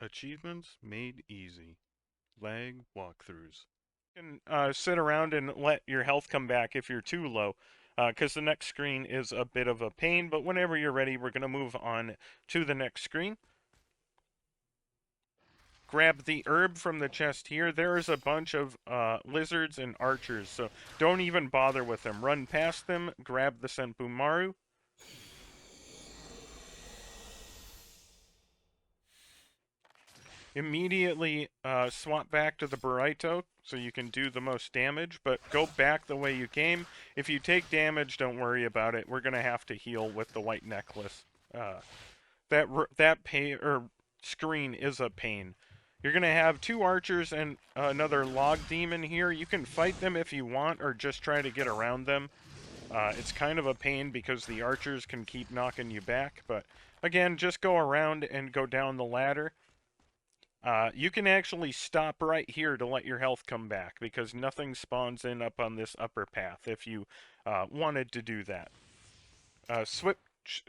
Achievements made easy. Lag walkthroughs. You can sit around and let your health come back if you're too low, because the next screen is a bit of a pain, but whenever you're ready, we're going to move on to the next screen. Grab the herb from the chest here. There is a bunch of lizards and archers, so don't even bother with them. Run past them, grab the Senpumaru. Immediately swap back to the Burrito so you can do the most damage, but go back the way you came. If you take damage, don't worry about it. We're going to have to heal with the white necklace. That screen is a pain. You're going to have two archers and another log demon here. You can fight them if you want or just try to get around them. It's kind of a pain because the archers can keep knocking you back, but again, just go around and go down the ladder. You can actually stop right here to let your health come back because nothing spawns in up on this upper path if you wanted to do that. Switch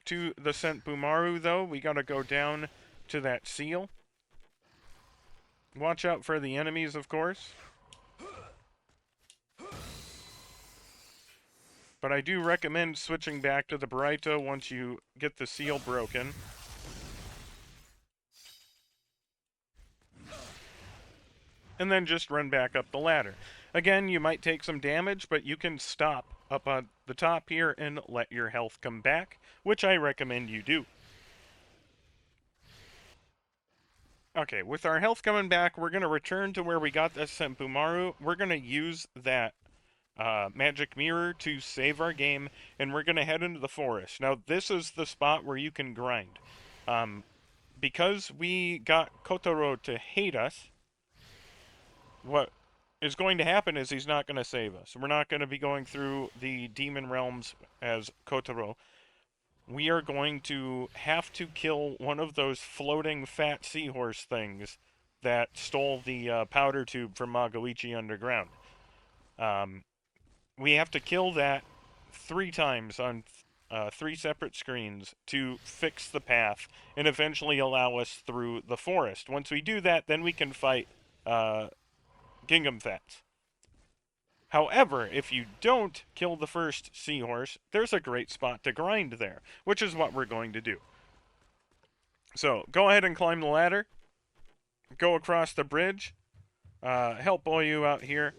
to the Senpumaru though. We gotta go down to that seal. Watch out for the enemies, of course. But I do recommend switching back to the Burrito once you get the seal broken. And then just run back up the ladder. Again, you might take some damage, but you can stop up on the top here and let your health come back, which I recommend you do. Okay, with our health coming back, we're going to return to where we got this Senpumaru. We're going to use that magic mirror to save our game, and we're going to head into the forest. Now, this is the spot where you can grind. Because we got Kotaro to hate us, what is going to happen is he's not going to save us. We're not going to be going through the demon realms as Kotaro. We are going to have to kill one of those floating fat seahorse things that stole the powder tube from Magoichi Underground. We have to kill that 3 times on 3 separate screens to fix the path and eventually allow us through the forest. Once we do that, then we can fight Gingham Fats. However, if you don't kill the first seahorse, there's a great spot to grind there, which is what we're going to do. So, go ahead and climb the ladder. Go across the bridge. Help Oyu out here.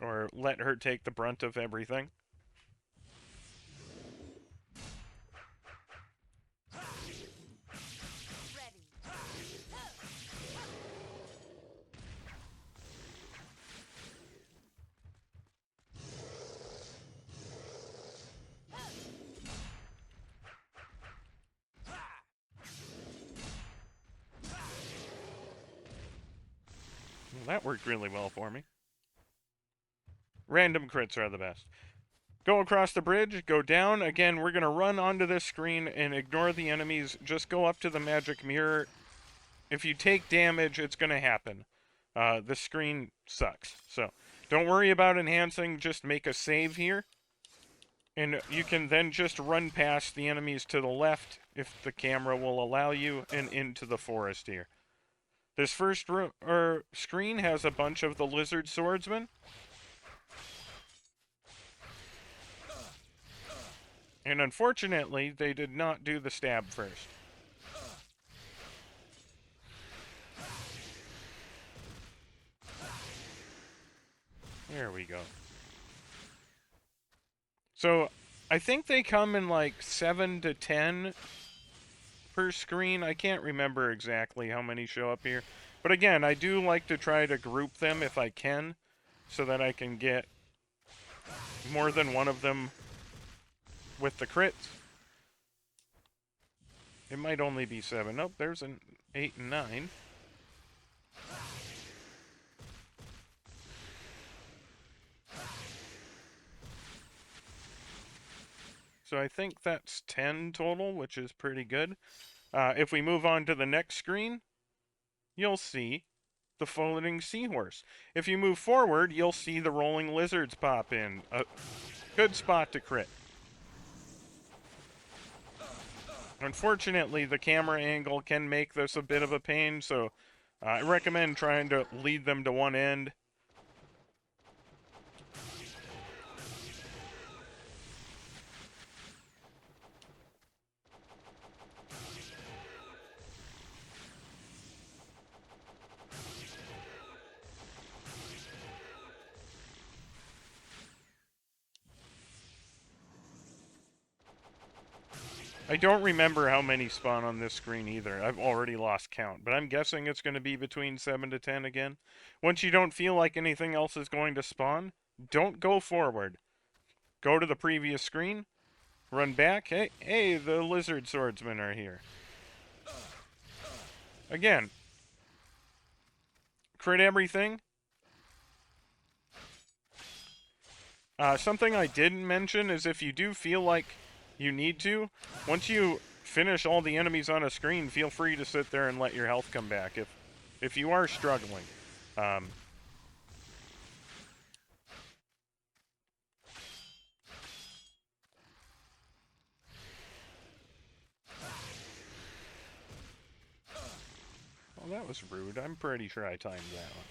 Or let her take the brunt of everything. Well, that worked really well for me. Random crits are the best. Go across the bridge, go down. Again, we're going to run onto this screen and ignore the enemies. Just go up to the magic mirror. If you take damage, it's going to happen. This screen sucks. So, don't worry about enhancing. Just make a save here. And you can then just run past the enemies to the left, if the camera will allow you, and into the forest here. This first screen has a bunch of the lizard swordsmen. And unfortunately, they did not do the stab first. There we go. So, I think they come in like 7 to 10 per screen. I can't remember exactly how many show up here. But again, I do like to try to group them if I can, so that I can get more than one of them with the crits. It might only be 7. Nope, there's an 8 and 9. So I think that's 10 total, which is pretty good. If we move on to the next screen, you'll see the floating seahorse. If you move forward, you'll see the rolling lizards pop in. A good spot to crit. Unfortunately, the camera angle can make this a bit of a pain, so I recommend trying to lead them to one end. I don't remember how many spawn on this screen either. I've already lost count, but I'm guessing it's going to be between 7 to 10 again. Once you don't feel like anything else is going to spawn, don't go forward. Go to the previous screen, run back. Hey, the lizard swordsmen are here. Again, crit everything. Something I didn't mention is if you do feel like you need to, once you finish all the enemies on a screen, feel free to sit there and let your health come back if you are struggling. Um, well, that was rude. I'm pretty sure I timed that one.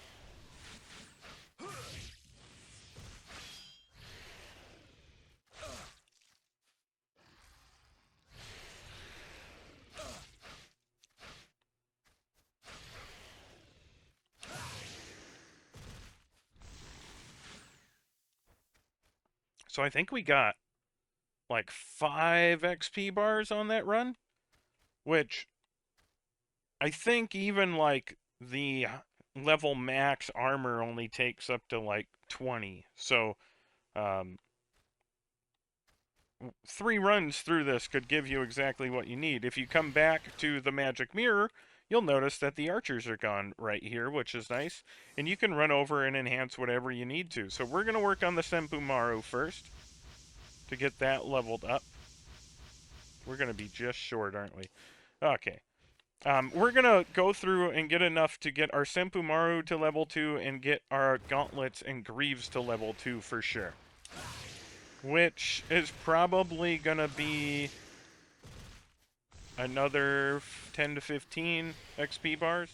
So I think we got like 5 XP bars on that run, which I think even like the level max armor only takes up to like 20. So, um, 3 runs through this could give you exactly what you need. If you come back to the magic mirror, you'll notice that the archers are gone right here, which is nice. And you can run over and enhance whatever you need to. So we're going to work on the Senpumaru first to get that leveled up. We're going to be just short, aren't we? Okay. We're going to go through and get enough to get our Senpumaru to level 2 and get our gauntlets and greaves to level 2 for sure. Which is probably going to be another 10 to 15 XP bars.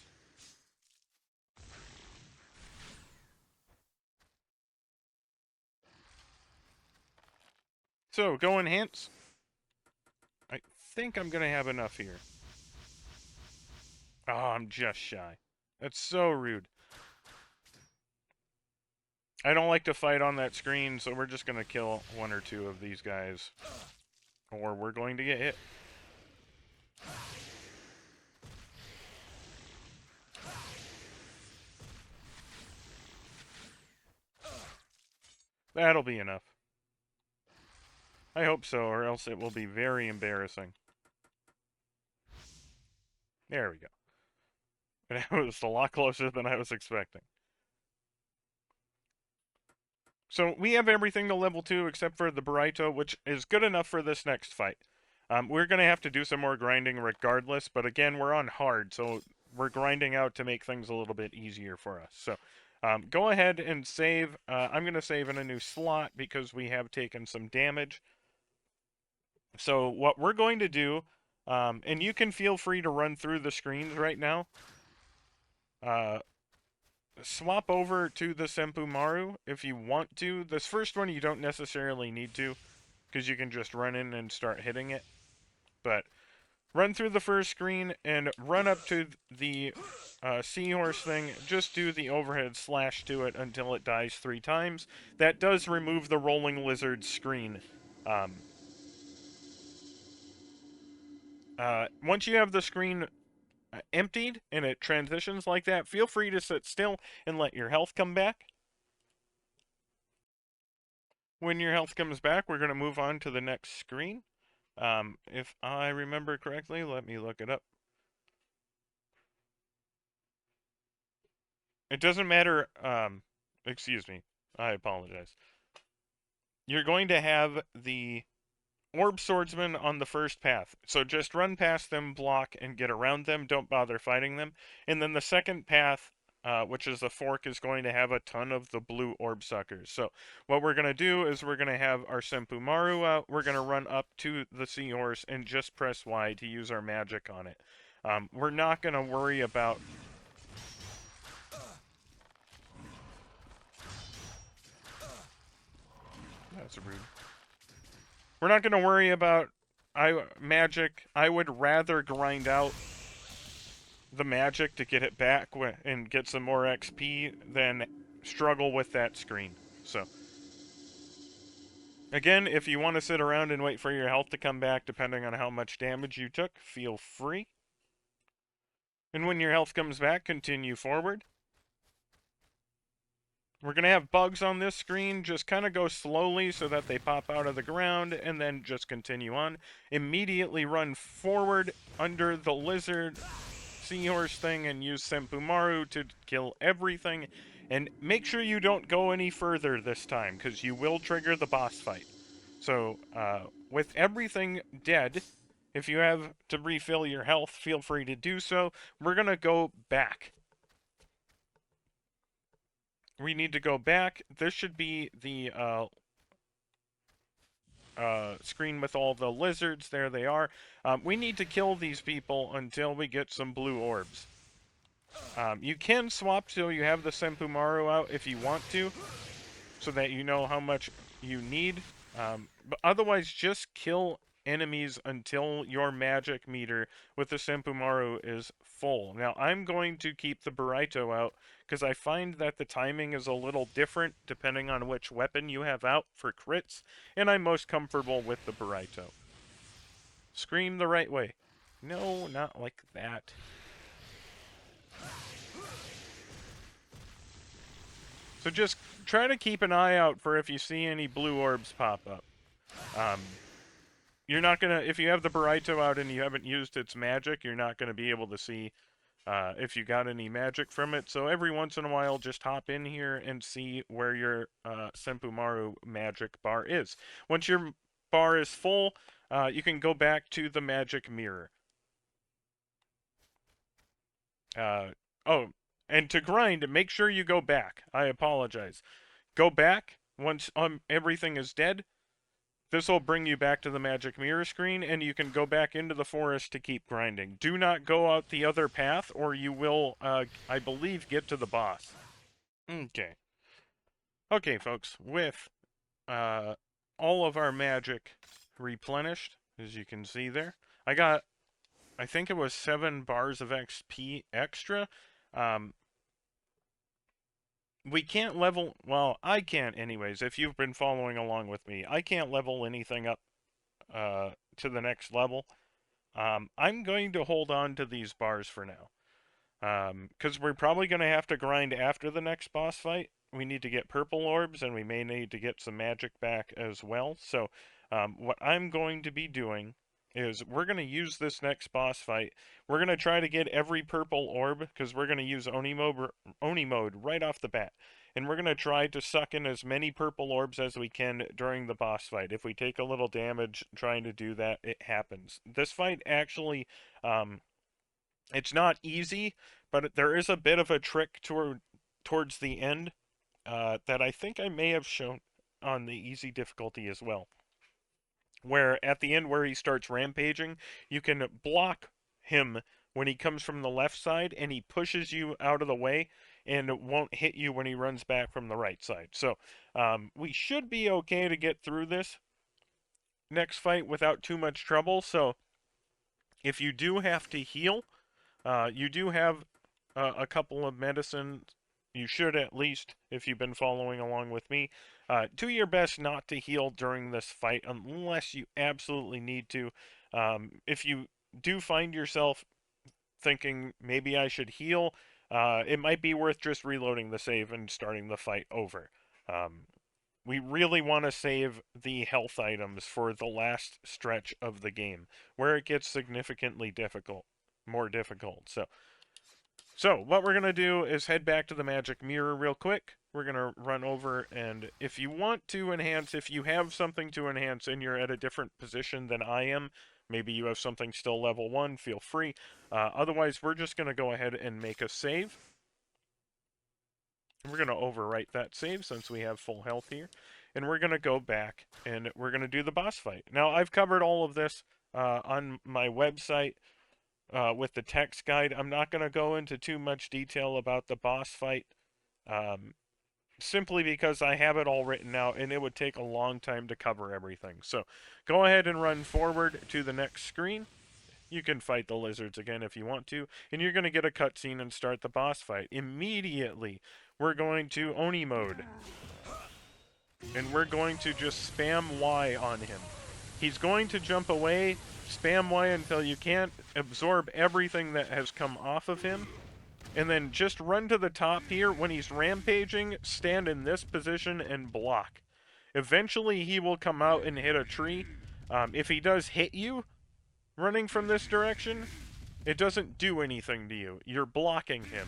So, go enhance. I think I'm going to have enough here. Oh, I'm just shy. That's so rude. I don't like to fight on that screen, so we're just going to kill 1 or 2 of these guys. Or we're going to get hit. That'll be enough. I hope so, or else it will be very embarrassing. There we go. That was a lot closer than I was expecting. So we have everything to level 2 except for the Burrito, which is good enough for this next fight. We're going to have to do some more grinding regardless, but again, we're on hard, so we're grinding out to make things a little bit easier for us. So go ahead and save. I'm going to save in a new slot because we have taken some damage. So what we're going to do, and you can feel free to run through the screens right now. Swap over to the Senpumaru if you want to. This first one you don't necessarily need to, because you can just run in and start hitting it. But run through the first screen and run up to the seahorse thing. Just do the overhead slash to it until it dies 3 times. That does remove the rolling lizard screen. Once you have the screen emptied and it transitions like that, feel free to sit still and let your health come back. When your health comes back, we're going to move on to the next screen. If I remember correctly, let me look it up. It doesn't matter, excuse me, I apologize. You're going to have the orb swordsman on the first path. So just run past them, block, and get around them. Don't bother fighting them. And then the second path which is the fork, is going to have a ton of the blue orb suckers. So what we're going to do is we're going to have our Senpumaru out. We're going to run up to the seahorse and just press Y to use our magic on it. We're not going to worry about... That's rude. We're not going to worry about magic. I would rather grind out the magic to get it back and get some more XP than struggle with that screen. So, again, if you want to sit around and wait for your health to come back, depending on how much damage you took, feel free. And when your health comes back, continue forward. We're going to have bugs on this screen. Just kind of go slowly so that they pop out of the ground, and then just continue on. Immediately run forward under the lizard seahorse thing and use Senpumaru to kill everything. And make sure you don't go any further this time, because you will trigger the boss fight. So, with everything dead, if you have to refill your health, feel free to do so. We're going to go back. We need to go back. This should be the screen with all the lizards. There they are. We need to kill these people until we get some blue orbs. You can swap till you have the Senpumaru out if you want to, so that you know how much you need. But otherwise, just kill enemies until your magic meter with the Senpumaru is full. Now, I'm going to keep the Burrito out, because I find that the timing is a little different depending on which weapon you have out for crits, and I'm most comfortable with the Burrito. Scream the right way. No, not like that. So just try to keep an eye out for if you see any blue orbs pop up. You're not gonna, if you have the Burrito out and you haven't used its magic, you're not gonna be able to see if you got any magic from it. So every once in a while, just hop in here and see where your Senpumaru magic bar is. Once your bar is full, you can go back to the magic mirror. Oh, and to grind, make sure you go back. I apologize. Go back once everything is dead. This will bring you back to the magic mirror screen, and you can go back into the forest to keep grinding. Do not go out the other path, or you will, I believe, get to the boss. Okay. Okay, folks, with all of our magic replenished, as you can see there, I got, I think it was 7 bars of XP extra. We can't level, well, I can't anyways, if you've been following along with me. I can't level anything up to the next level. I'm going to hold on to these bars for now. Because we're probably going to have to grind after the next boss fight. We need to get purple orbs, and we may need to get some magic back as well. So, what I'm going to be doing is we're going to use this next boss fight. We're going to try to get every purple orb, because we're going to use Oni mode right off the bat. And we're going to try to suck in as many purple orbs as we can during the boss fight. If we take a little damage trying to do that, it happens. This fight actually, it's not easy, but there is a bit of a trick towards the end that I think I may have shown on the easy difficulty as well. Where at the end where he starts rampaging, you can block him when he comes from the left side, and he pushes you out of the way and won't hit you when he runs back from the right side. So we should be okay to get through this next fight without too much trouble. So if you do have to heal, you do have a couple of medicines. You should at least, if you've been following along with me. Do your best not to heal during this fight unless you absolutely need to. If you do find yourself thinking, maybe I should heal, it might be worth just reloading the save and starting the fight over. We really want to save the health items for the last stretch of the game, where it gets significantly more difficult. So what we're going to do is head back to the magic mirror real quick. We're going to run over, and if you want to enhance, if you have something to enhance and you're at a different position than I am, maybe you have something still level 1, feel free. Otherwise, we're just going to go ahead and make a save. We're going to overwrite that save since we have full health here. And we're going to go back and we're going to do the boss fight. Now, I've covered all of this on my website with the text guide. I'm not going to go into too much detail about the boss fight. Simply because I have it all written out and it would take a long time to cover everything. So go ahead and run forward to the next screen. You can fight the lizards again if you want to, and you're going to get a cutscene and start the boss fight. Immediately, we're going to Oni mode, and we're going to just spam Y on him. He's going to jump away, spam Y until you can't, absorb everything that has come off of him, and then just run to the top here. When he's rampaging, stand in this position and block. Eventually, he will come out and hit a tree. If he does hit you, running from this direction, it doesn't do anything to you. You're blocking him.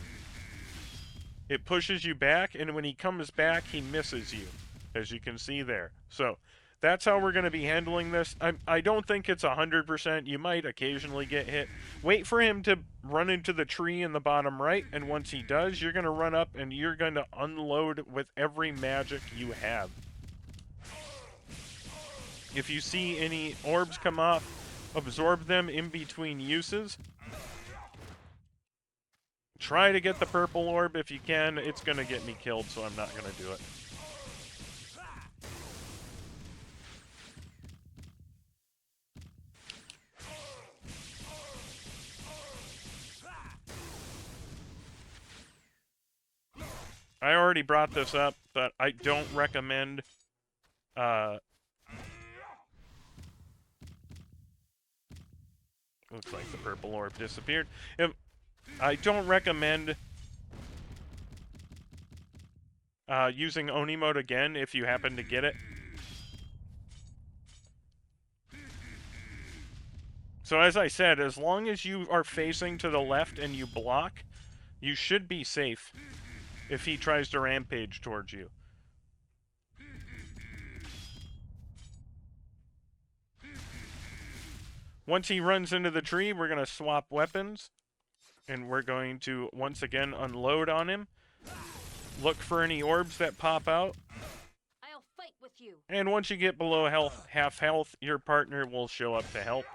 It pushes you back, and when he comes back, he misses you, as you can see there. So, that's how we're going to be handling this. I don't think it's 100%. You might occasionally get hit. Wait for him to run into the tree in the bottom right, and once he does, you're going to run up, and you're going to unload with every magic you have. If you see any orbs come off, absorb them in between uses. Try to get the purple orb if you can. It's going to get me killed, so I'm not going to do it. I already brought this up, but I don't recommend looks like the purple orb disappeared. I don't recommend using Oni mode again if you happen to get it. So as I said, as long as you are facing to the left and you block, you should be safe if he tries to rampage towards you. Once he runs into the tree, we're going to swap weapons, and we're going to once again unload on him. Look for any orbs that pop out. I'll fight with you. And once you get below half health, your partner will show up to help.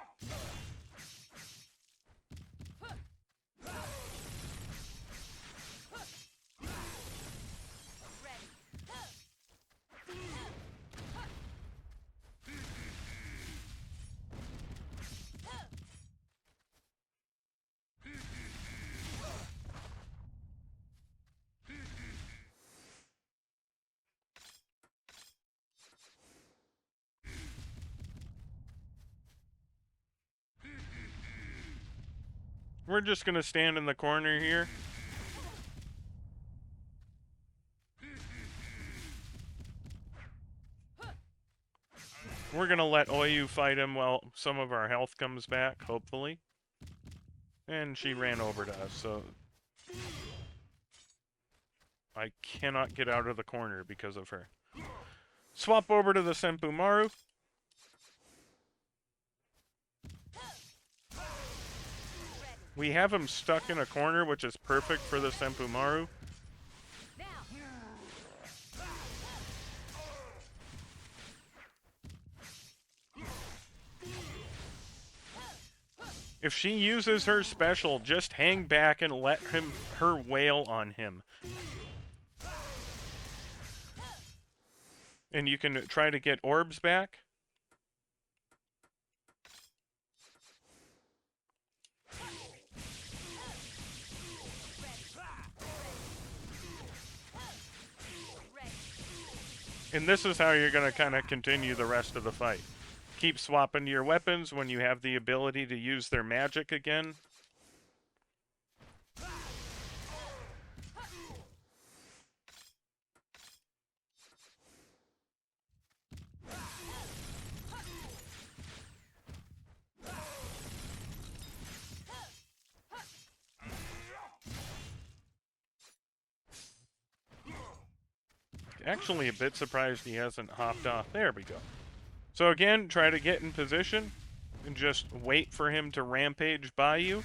We're just going to stand in the corner here. We're going to let Oyu fight him while some of our health comes back, hopefully. And she ran over to us, so I cannot get out of the corner because of her. Swap over to the Senpu Maru. We have him stuck in a corner, which is perfect for the Senpu Maru. If she uses her special, just hang back and let her wail on him. And you can try to get orbs back. And this is how you're going to kind of continue the rest of the fight. Keep swapping your weapons when you have the ability to use their magic again. Actually a bit surprised he hasn't hopped off. There we go. So again, try to get in position and just wait for him to rampage by you.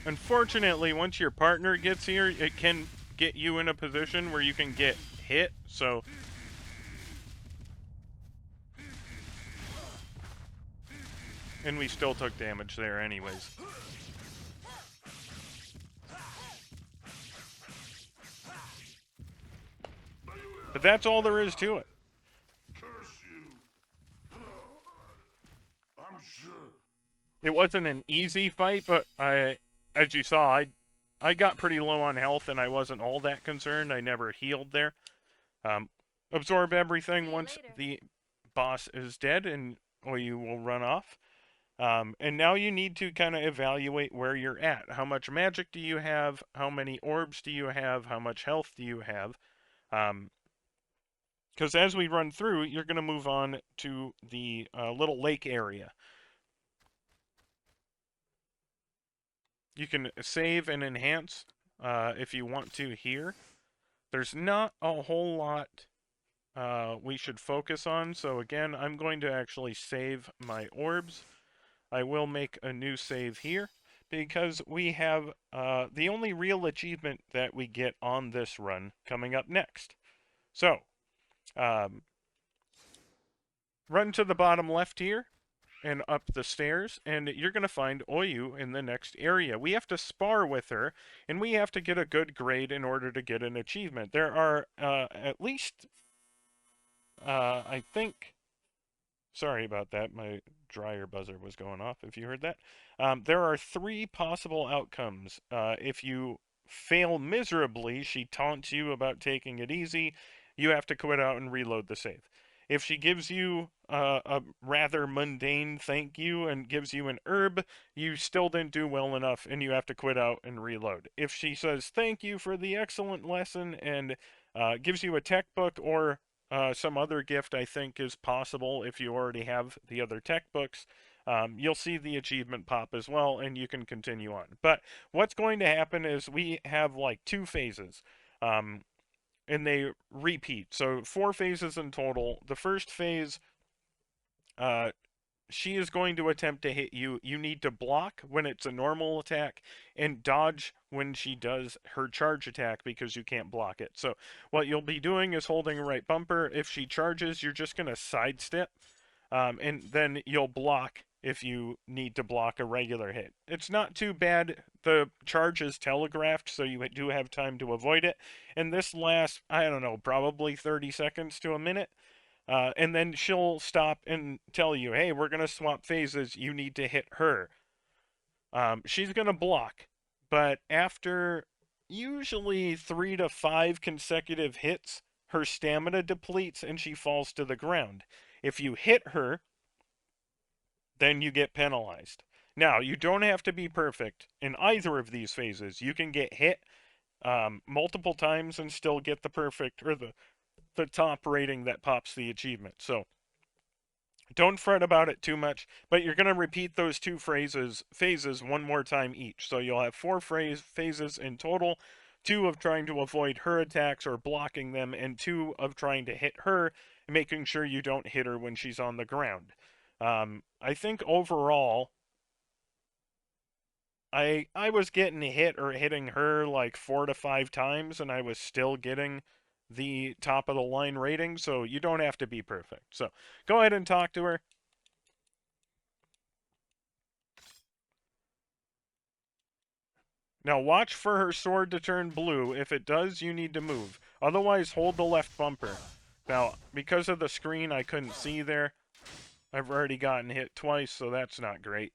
Unfortunately, once your partner gets here, it can get you in a position where you can get hit, so... And we still took damage there anyways. But that's all there is to it. It wasn't an easy fight, but as you saw, I got pretty low on health, and I wasn't all that concerned. I never healed there. Um, absorb everything once later. the boss is dead, or you will run off. And now you need to kind of evaluate where you're at. How much magic do you have? How many orbs do you have? How much health do you have? Because as we run through, you're going to move on to the little lake area. You can save and enhance if you want to here. There's not a whole lot we should focus on, so again, I'm going to actually save my orbs. I will make a new save here, because we have the only real achievement that we get on this run coming up next. So, um, run to the bottom left here, and up the stairs, and you're going to find Oyu in the next area. We have to spar with her, and we have to get a good grade in order to get an achievement. There are at least, I think, sorry about that, my dryer buzzer was going off if you heard that. There are 3 possible outcomes. If you fail miserably, she taunts you about taking it easy. You have to quit out and reload the save. If she gives you a rather mundane thank you and gives you an herb, you still didn't do well enough and you have to quit out and reload. If she says thank you for the excellent lesson and gives you a tech book or some other gift, I think, is possible if you already have the other tech books. You'll see the achievement pop as well, and you can continue on. But what's going to happen is we have like 2 phases. And they repeat. So 4 phases in total. The first phase, uh, she is going to attempt to hit you. You need to block when it's a normal attack and dodge when she does her charge attack because you can't block it. So what you'll be doing is holding right bumper. If she charges, you're just going to sidestep, and then you'll block if you need to block a regular hit. It's not too bad. The charge is telegraphed, so you do have time to avoid it. And this lasts, I don't know, probably 30 seconds to a minute. And then she'll stop and tell you, hey, we're going to swap phases. You need to hit her. She's going to block. But after usually 3 to 5 consecutive hits, her stamina depletes and she falls to the ground. If you hit her, then you get penalized. Now, you don't have to be perfect in either of these phases. You can get hit multiple times and still get the perfect or the top rating that pops the achievement. So don't fret about it too much, but you're going to repeat those 2 phases one more time each. So you'll have 4 phases in total, 2 of trying to avoid her attacks or blocking them, and 2 of trying to hit her and making sure you don't hit her when she's on the ground. I think overall, I was getting hit or hitting her like 4 to 5 times, and I was still getting the top of the line rating, so you don't have to be perfect. So go ahead and talk to her. Now watch for her sword to turn blue. If it does, you need to move. Otherwise, hold the left bumper. Now, because of the screen, I couldn't see there. I've already gotten hit twice, so that's not great.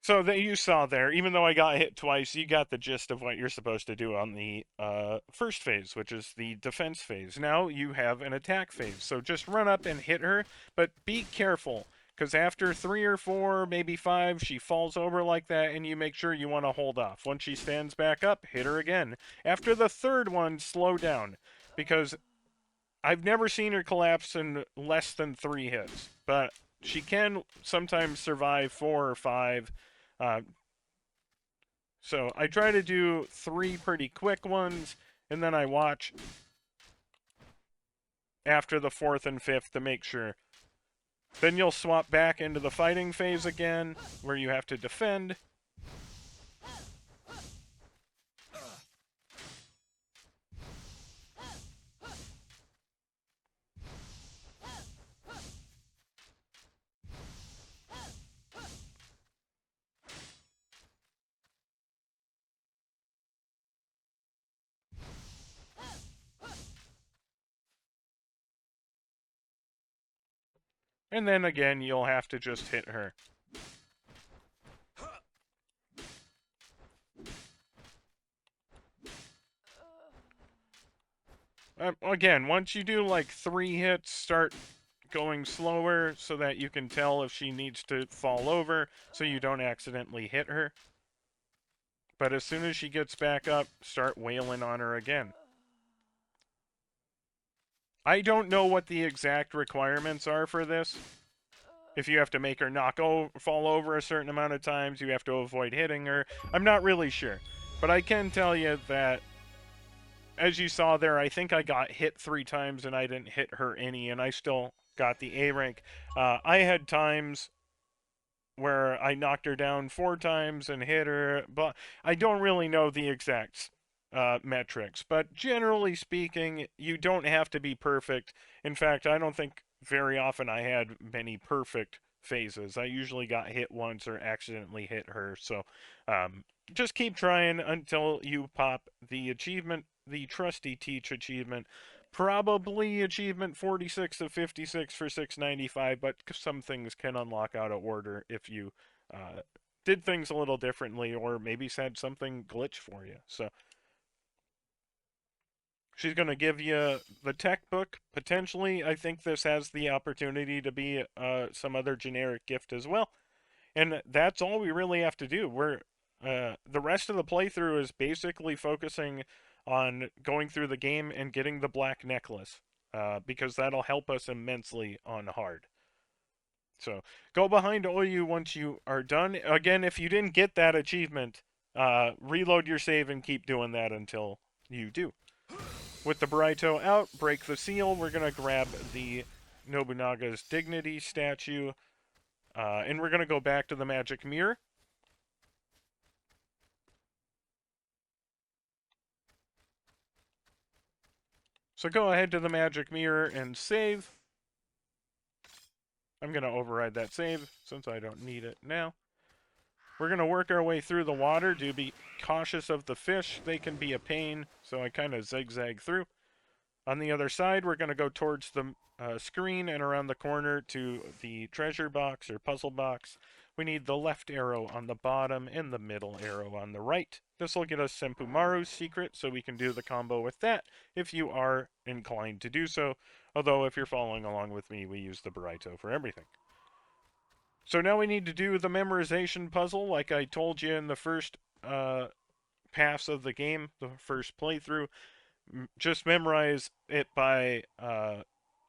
So that you saw there, even though I got hit twice, you got the gist of what you're supposed to do on the first phase, which is the defense phase. Now you have an attack phase, so just run up and hit her, but be careful, because after 3 or 4, maybe 5, she falls over like that, and you make sure you want to hold off. Once she stands back up, hit her again. After the 3rd one, slow down, because I've never seen her collapse in less than 3 hits, but she can sometimes survive 4 or 5. Uh, so I try to do 3 pretty quick ones, and then I watch after the 4th and 5th to make sure. Then you'll swap back into the fighting phase again, where you have to defend. And then again, you'll have to just hit her. Again, once you do like 3 hits, start going slower so that you can tell if she needs to fall over so you don't accidentally hit her. But as soon as she gets back up, start wailing on her again. I don't know what the exact requirements are for this. If you have to make her fall over a certain amount of times, you have to avoid hitting her. I'm not really sure. But I can tell you that, as you saw there, I think I got hit 3 times and I didn't hit her any, and I still got the A rank. I had times where I knocked her down 4 times and hit her, but I don't really know the exact metrics. But generally speaking, you don't have to be perfect. In fact, I don't think very often I had many perfect phases. I usually got hit once or accidentally hit her. So um, just keep trying until you pop the achievement, the Trusty Teach achievement. Probably achievement 46 of 56 for 695, but some things can unlock out of order if you uh, did things a little differently or maybe said something glitch for you. So she's going to give you the tech book. Potentially, I think this has the opportunity to be some other generic gift as well. And that's all we really have to do. The rest of the playthrough is basically focusing on going through the game and getting the black necklace, because that'll help us immensely on hard. So go behind Oyu once you are done. Again, if you didn't get that achievement, reload your save and keep doing that until you do. With the Burrito out, break the seal. We're gonna grab the Nobunaga's Dignity statue, and we're gonna go back to the magic mirror. So go ahead to the magic mirror and save. I'm going to override that save since I don't need it now. We're going to work our way through the water. Do be cautious of the fish. They can be a pain, so I kind of zigzag through. On the other side, we're going to go towards the screen and around the corner to the treasure box or puzzle box. We need the left arrow on the bottom and the middle arrow on the right. This will get us Senpumaru's secret, so we can do the combo with that if you are inclined to do so. Although, if you're following along with me, we use the Burrito for everything. So now we need to do the memorization puzzle, like I told you in the first pass of the game, the first playthrough. Just memorize it by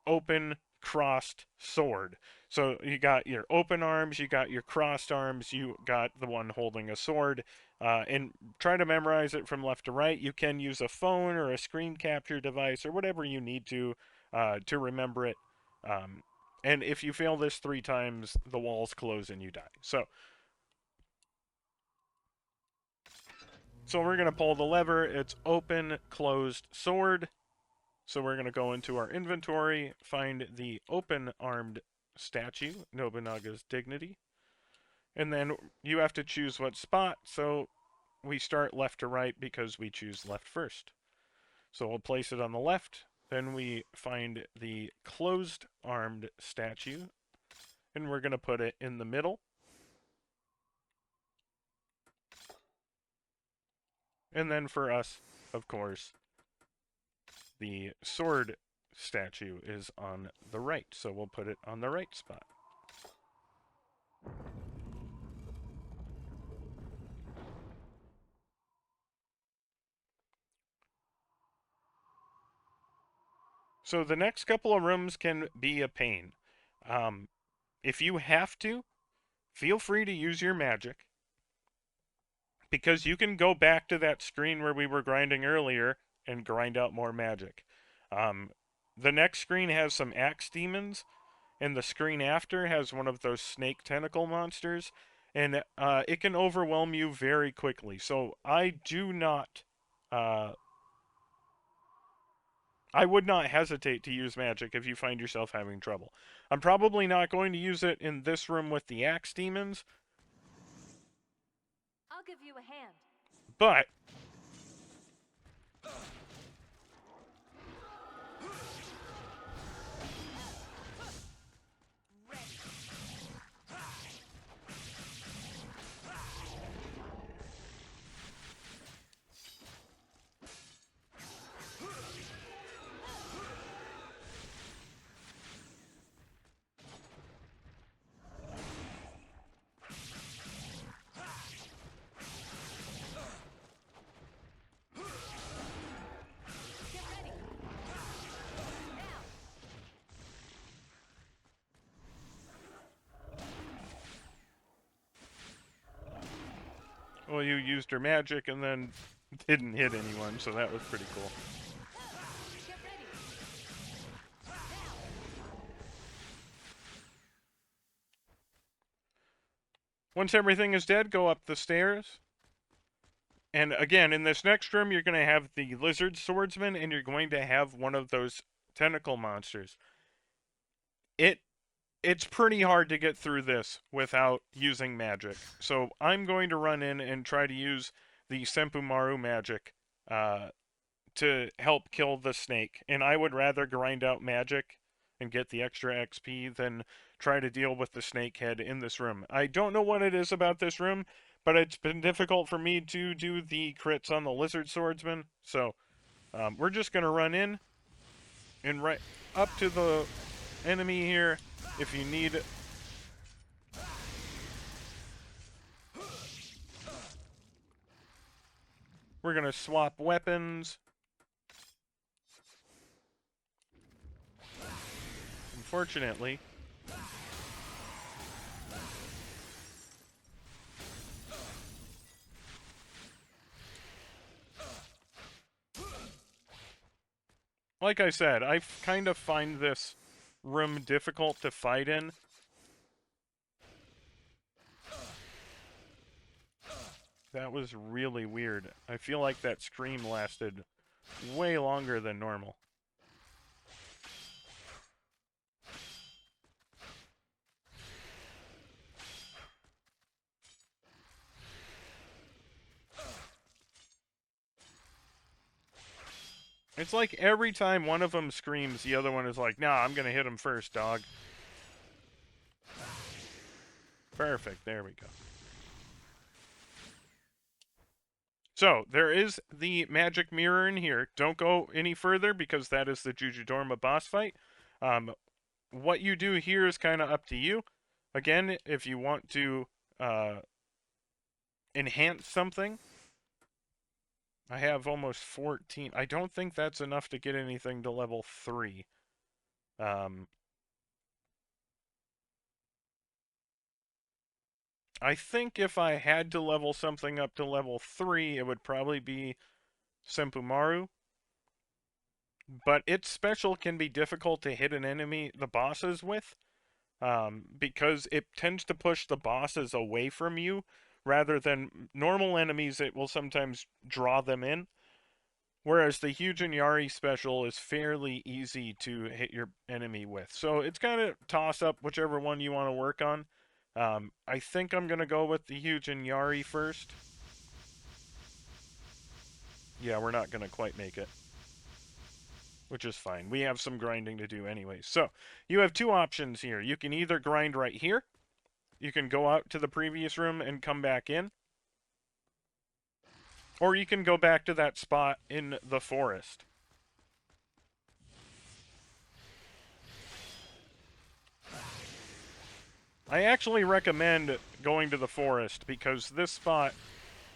open, crossed, sword. So you got your open arms, you got your crossed arms, you got the one holding a sword, and try to memorize it from left to right. You can use a phone or a screen capture device or whatever you need to remember it. Um, and if you fail this 3 times, the walls close and you die. So we're going to pull the lever. It's open, closed, sword. So we're going to go into our inventory, find the open-armed statue, Nobunaga's Dignity. And then you have to choose what spot, so we start left to right because we choose left first. So we'll place it on the left, then we find the closed-armed statue, and we're going to put it in the middle. And then for us, of course, the sword statue is on the right, so we'll put it on the right spot. So the next couple of rooms can be a pain. If you have to, feel free to use your magic, because you can go back to that screen where we were grinding earlier and grind out more magic. Um, the next screen has some axe demons, and the screen after has one of those snake tentacle monsters, and it can overwhelm you very quickly. So uh, I would not hesitate to use magic if you find yourself having trouble. I'm probably not going to use it in this room with the axe demons, I'll give you a hand. but Get ready. Now. well, you used her magic and then didn't hit anyone, so that was pretty cool. Get ready. Now. Once everything is dead, go up the stairs. And again, in this next room, you're going to have the lizard swordsman, and you're going to have one of those tentacle monsters. It's pretty hard to get through this without using magic. So I'm going to run in and try to use the Senpumaru magic to help kill the snake. And I would rather grind out magic and get the extra XP than try to deal with the snake head in this room. I don't know what it is about this room, but it's been difficult for me to do the crits on the lizard swordsman. So we're just going to run in and right up to the enemy here. If you need we're going to swap weapons. Unfortunately, like I said, I kind of find this room difficult to fight in. That was really weird. I feel like that scream lasted way longer than normal. It's like every time one of them screams, the other one is like, nah, I'm gonna hit him first, dog. Perfect, there we go. So, there is the magic mirror in here. Don't go any further because that is the Jujudorma boss fight. What you do here is kind of up to you. Again, if you want to enhance something, I have almost 14. I don't think that's enough to get anything to level 3. I think if I had to level something up to level 3, it would probably be Senpumaru. But its special can be difficult to hit an enemy, the bosses, with, because it tends to push the bosses away from you. Rather than normal enemies, it will sometimes draw them in. Whereas the Huge Yari special is fairly easy to hit your enemy with. So it's kind of toss up whichever one you want to work on. I think I'm going to go with the Huge Yari first. Yeah, we're not going to quite make it, which is fine. We have some grinding to do anyway. So you have two options here. You can either grind right here. You can go out to the previous room and come back in. Or you can go back to that spot in the forest. I actually recommend going to the forest because this spot,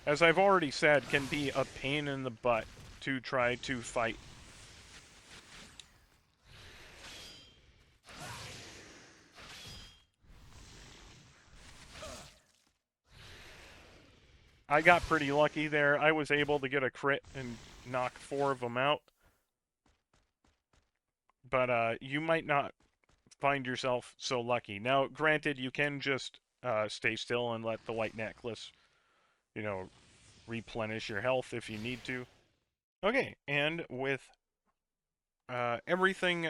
as I've already said, can be a pain in the butt to try to fight. I got pretty lucky there. I was able to get a crit and knock 4 of them out. But you might not find yourself so lucky. Now, granted, you can just stay still and let the white necklace, you know, replenish your health if you need to. Okay, and with everything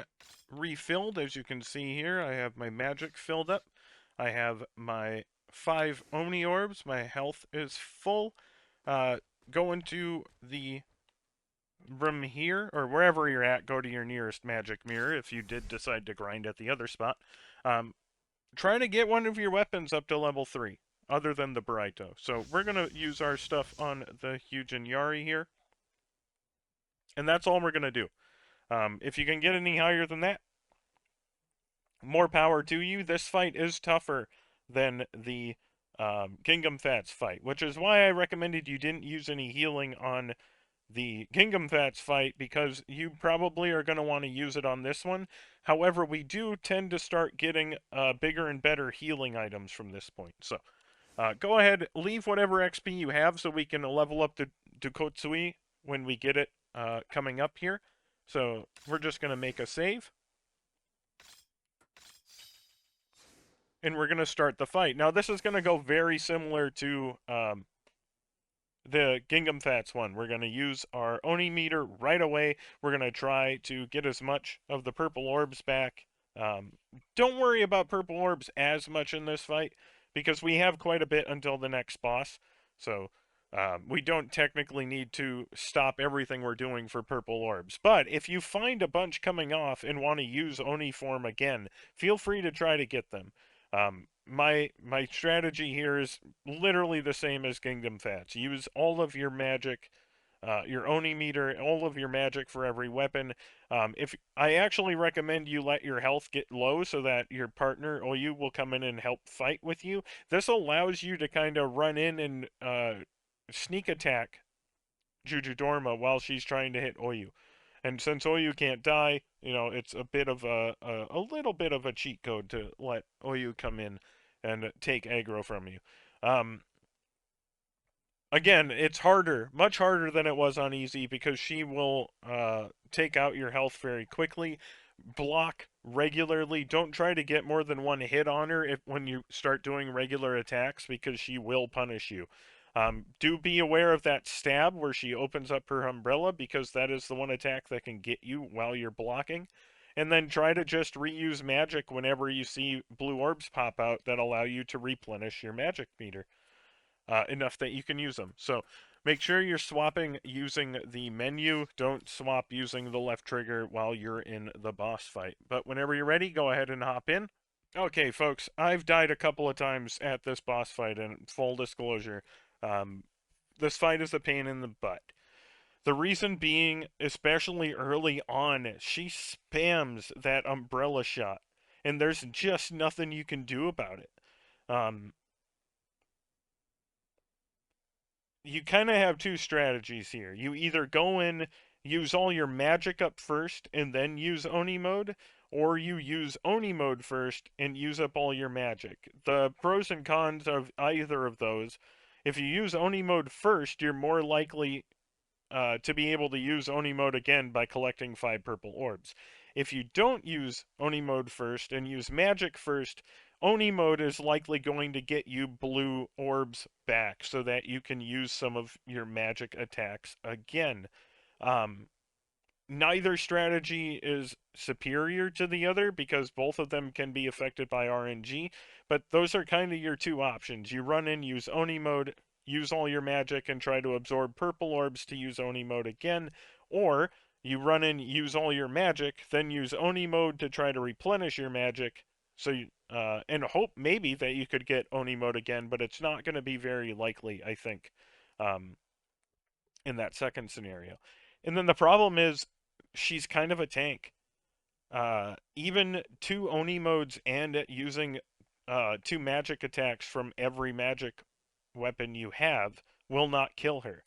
refilled, as you can see here, I have my magic filled up. I have my 5 Oni orbs. My health is full. Go into the room here, or wherever you're at, go to your nearest magic mirror if you did decide to grind at the other spot. Um, Try to get one of your weapons up to level 3, other than the Baraito. So we're going to use our stuff on the Hyujin Yari here, and that's all we're going to do. If you can get any higher than that, more power to you. This fight is tougher than the Gingham Fats fight, which is why I recommended you didn't use any healing on the Gingham Fats fight, because you probably are going to want to use it on this one. However, we do tend to start getting bigger and better healing items from this point. So go ahead, leave whatever XP you have so we can level up to Kotsui when we get it coming up here. So we're just going to make a save. And we're going to start the fight. Now, this is going to go very similar to the Gingham Fats one. We're going to use our Oni meter right away. We're going to try to get as much of the purple orbs back. Don't worry about purple orbs as much in this fight, because we have quite a bit until the next boss. So we don't technically need to stop everything we're doing for purple orbs. But if you find a bunch coming off and want to use Oni form again, feel free to try to get them. My strategy here is literally the same as Kingdom Fats. Use all of your magic, your Oni meter, all of your magic for every weapon. If I actually recommend you let your health get low so that your partner Oyu will come in and help fight with you. This allows you to kind of run in and sneak attack Jujudorma while she's trying to hit Oyu. And since Oyu can't die, it's a bit of a little bit of a cheat code to let Oyu come in and take aggro from you. Um, Again, it's harder, much harder than it was on easy, because she will take out your health very quickly. Block regularly. Don't try to get more than one hit on her when you start doing regular attacks, because she will punish you. Do be aware of that stab where she opens up her umbrella, because that is the one attack that can get you while you're blocking. And then try to just reuse magic whenever you see blue orbs pop out that allow you to replenish your magic meter enough that you can use them. So make sure you're swapping using the menu. Don't swap using the left trigger while you're in the boss fight. But whenever you're ready, go ahead and hop in. Okay, folks, I've died a couple of times at this boss fight, and full disclosure, um, this fight is a pain in the butt. The reason being, especially early on, she spams that umbrella shot, and there's just nothing you can do about it. Um, you kind of have two strategies here. You either go in, use all your magic up first, and then use Oni mode, or you use Oni mode first and use up all your magic. The pros and cons of either of those: if you use Oni mode first, you're more likely to be able to use Oni mode again by collecting 5 purple orbs. If you don't use Oni mode first and use magic first, Oni mode is likely going to get you blue orbs back so that you can use some of your magic attacks again. Um, Neither strategy is superior to the other, because both of them can be affected by RNG, but those are kind of your two options. You run in, use Oni mode, use all your magic, and try to absorb purple orbs to use Oni mode again, or you run in, use all your magic, then use Oni mode to try to replenish your magic, so and hope maybe that you could get Oni mode again, but it's not going to be very likely, I think, um, in that second scenario. And then the problem is, she's kind of a tank. Even 2 Oni modes and using 2 magic attacks from every magic weapon you have will not kill her.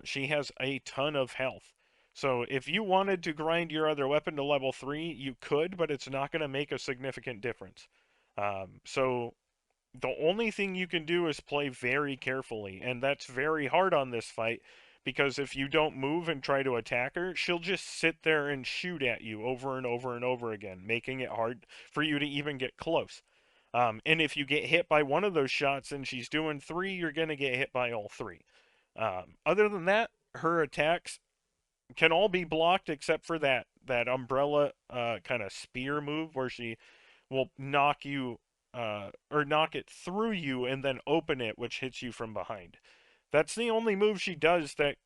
She has a ton of health. So if you wanted to grind your other weapon to level 3, you could, but it's not going to make a significant difference. So The only thing you can do is play very carefully, and that's very hard on this fight because if you don't move and try to attack her, she'll just sit there and shoot at you over and over and over again, making it hard for you to even get close. And if you get hit by one of those shots and she's doing three, you're going to get hit by all three. Other than that, her attacks can all be blocked except for that umbrella kind of spear move where she will knock you or knock it through you and then open it, which hits you from behind. That's the only move she does that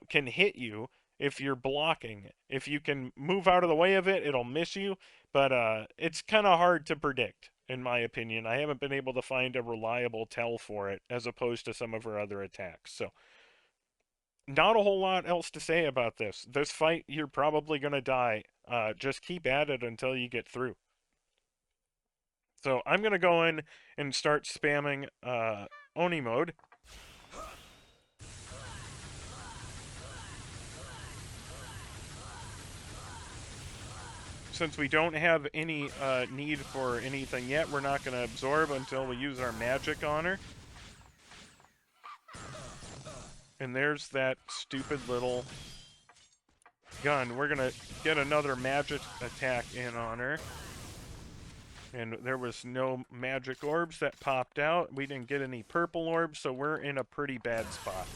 can hit you if you're blocking. If you can move out of the way of it, it'll miss you, but it's kind of hard to predict, in my opinion. I haven't been able to find a reliable tell for it as opposed to some of her other attacks. So, not a whole lot else to say about this. This fight, you're probably going to die. Just keep at it until you get through. So I'm going to go in and start spamming Oni mode. Since we don't have any need for anything yet, we're not going to absorb until we use our magic on her. And there's that stupid little gun. We're going to get another magic attack in on her. And there was no magic orbs that popped out. We didn't get any purple orbs, so we're in a pretty bad spot.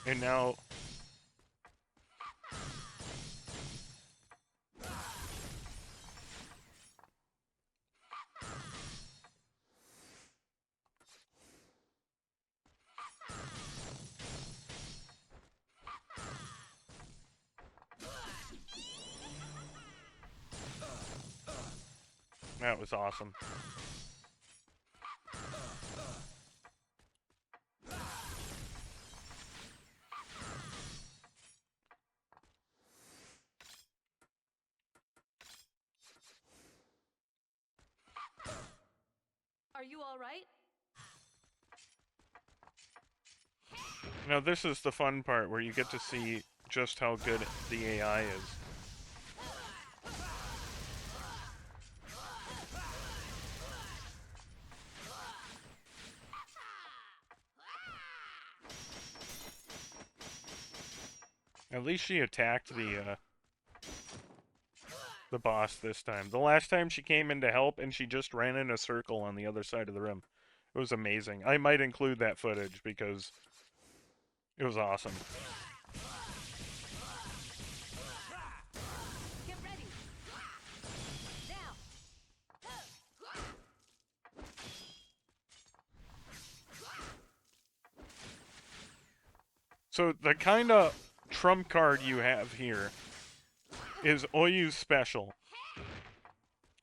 And now... That was awesome. Are you all right? Now this is the fun part where you get to see just how good the AI is. At least she attacked the boss this time. The last time she came in to help and she just ran in a circle on the other side of the room. It was amazing. I might include that footage because it was awesome. Get ready. Now. So the kind of trump card you have here is Oyu's special.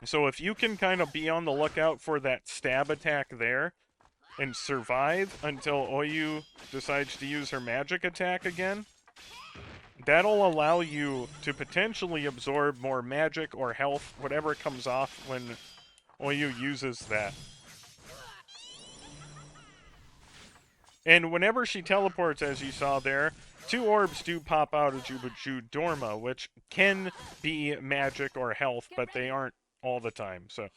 So if you can kind of be on the lookout for that stab attack there and survive until Oyu decides to use her magic attack again, that'll allow you to potentially absorb more magic or health, whatever comes off when Oyu uses that. And whenever she teleports, as you saw there, 2 orbs do pop out of Dorma, which can be magic or health, but they aren't all the time, so...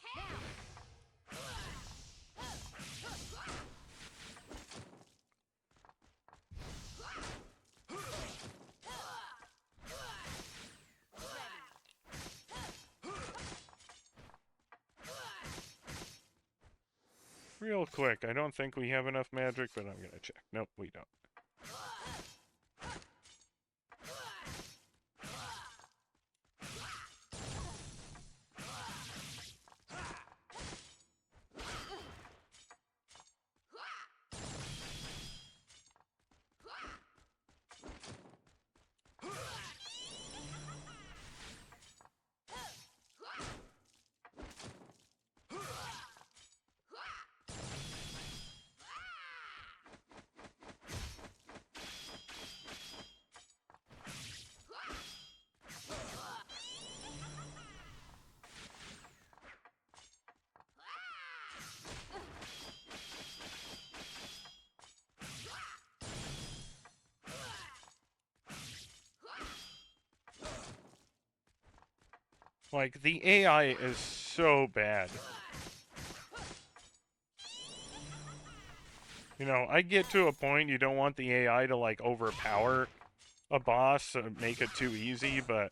Real quick, I don't think we have enough magic, but I'm gonna check. Nope, we don't. Like, the AI is so bad. You know, I get to a point you don't want the AI to, like, overpower a boss and make it too easy, but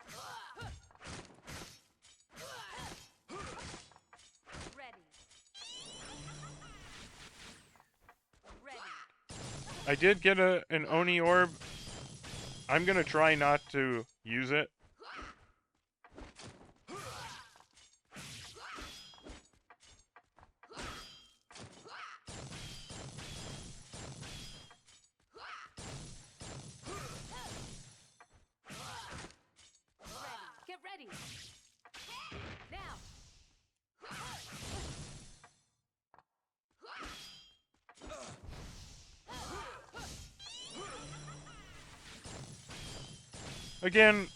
Ready. Ready. I did get an Oni orb. I'm gonna try not to use it. Get ready. Now. Again,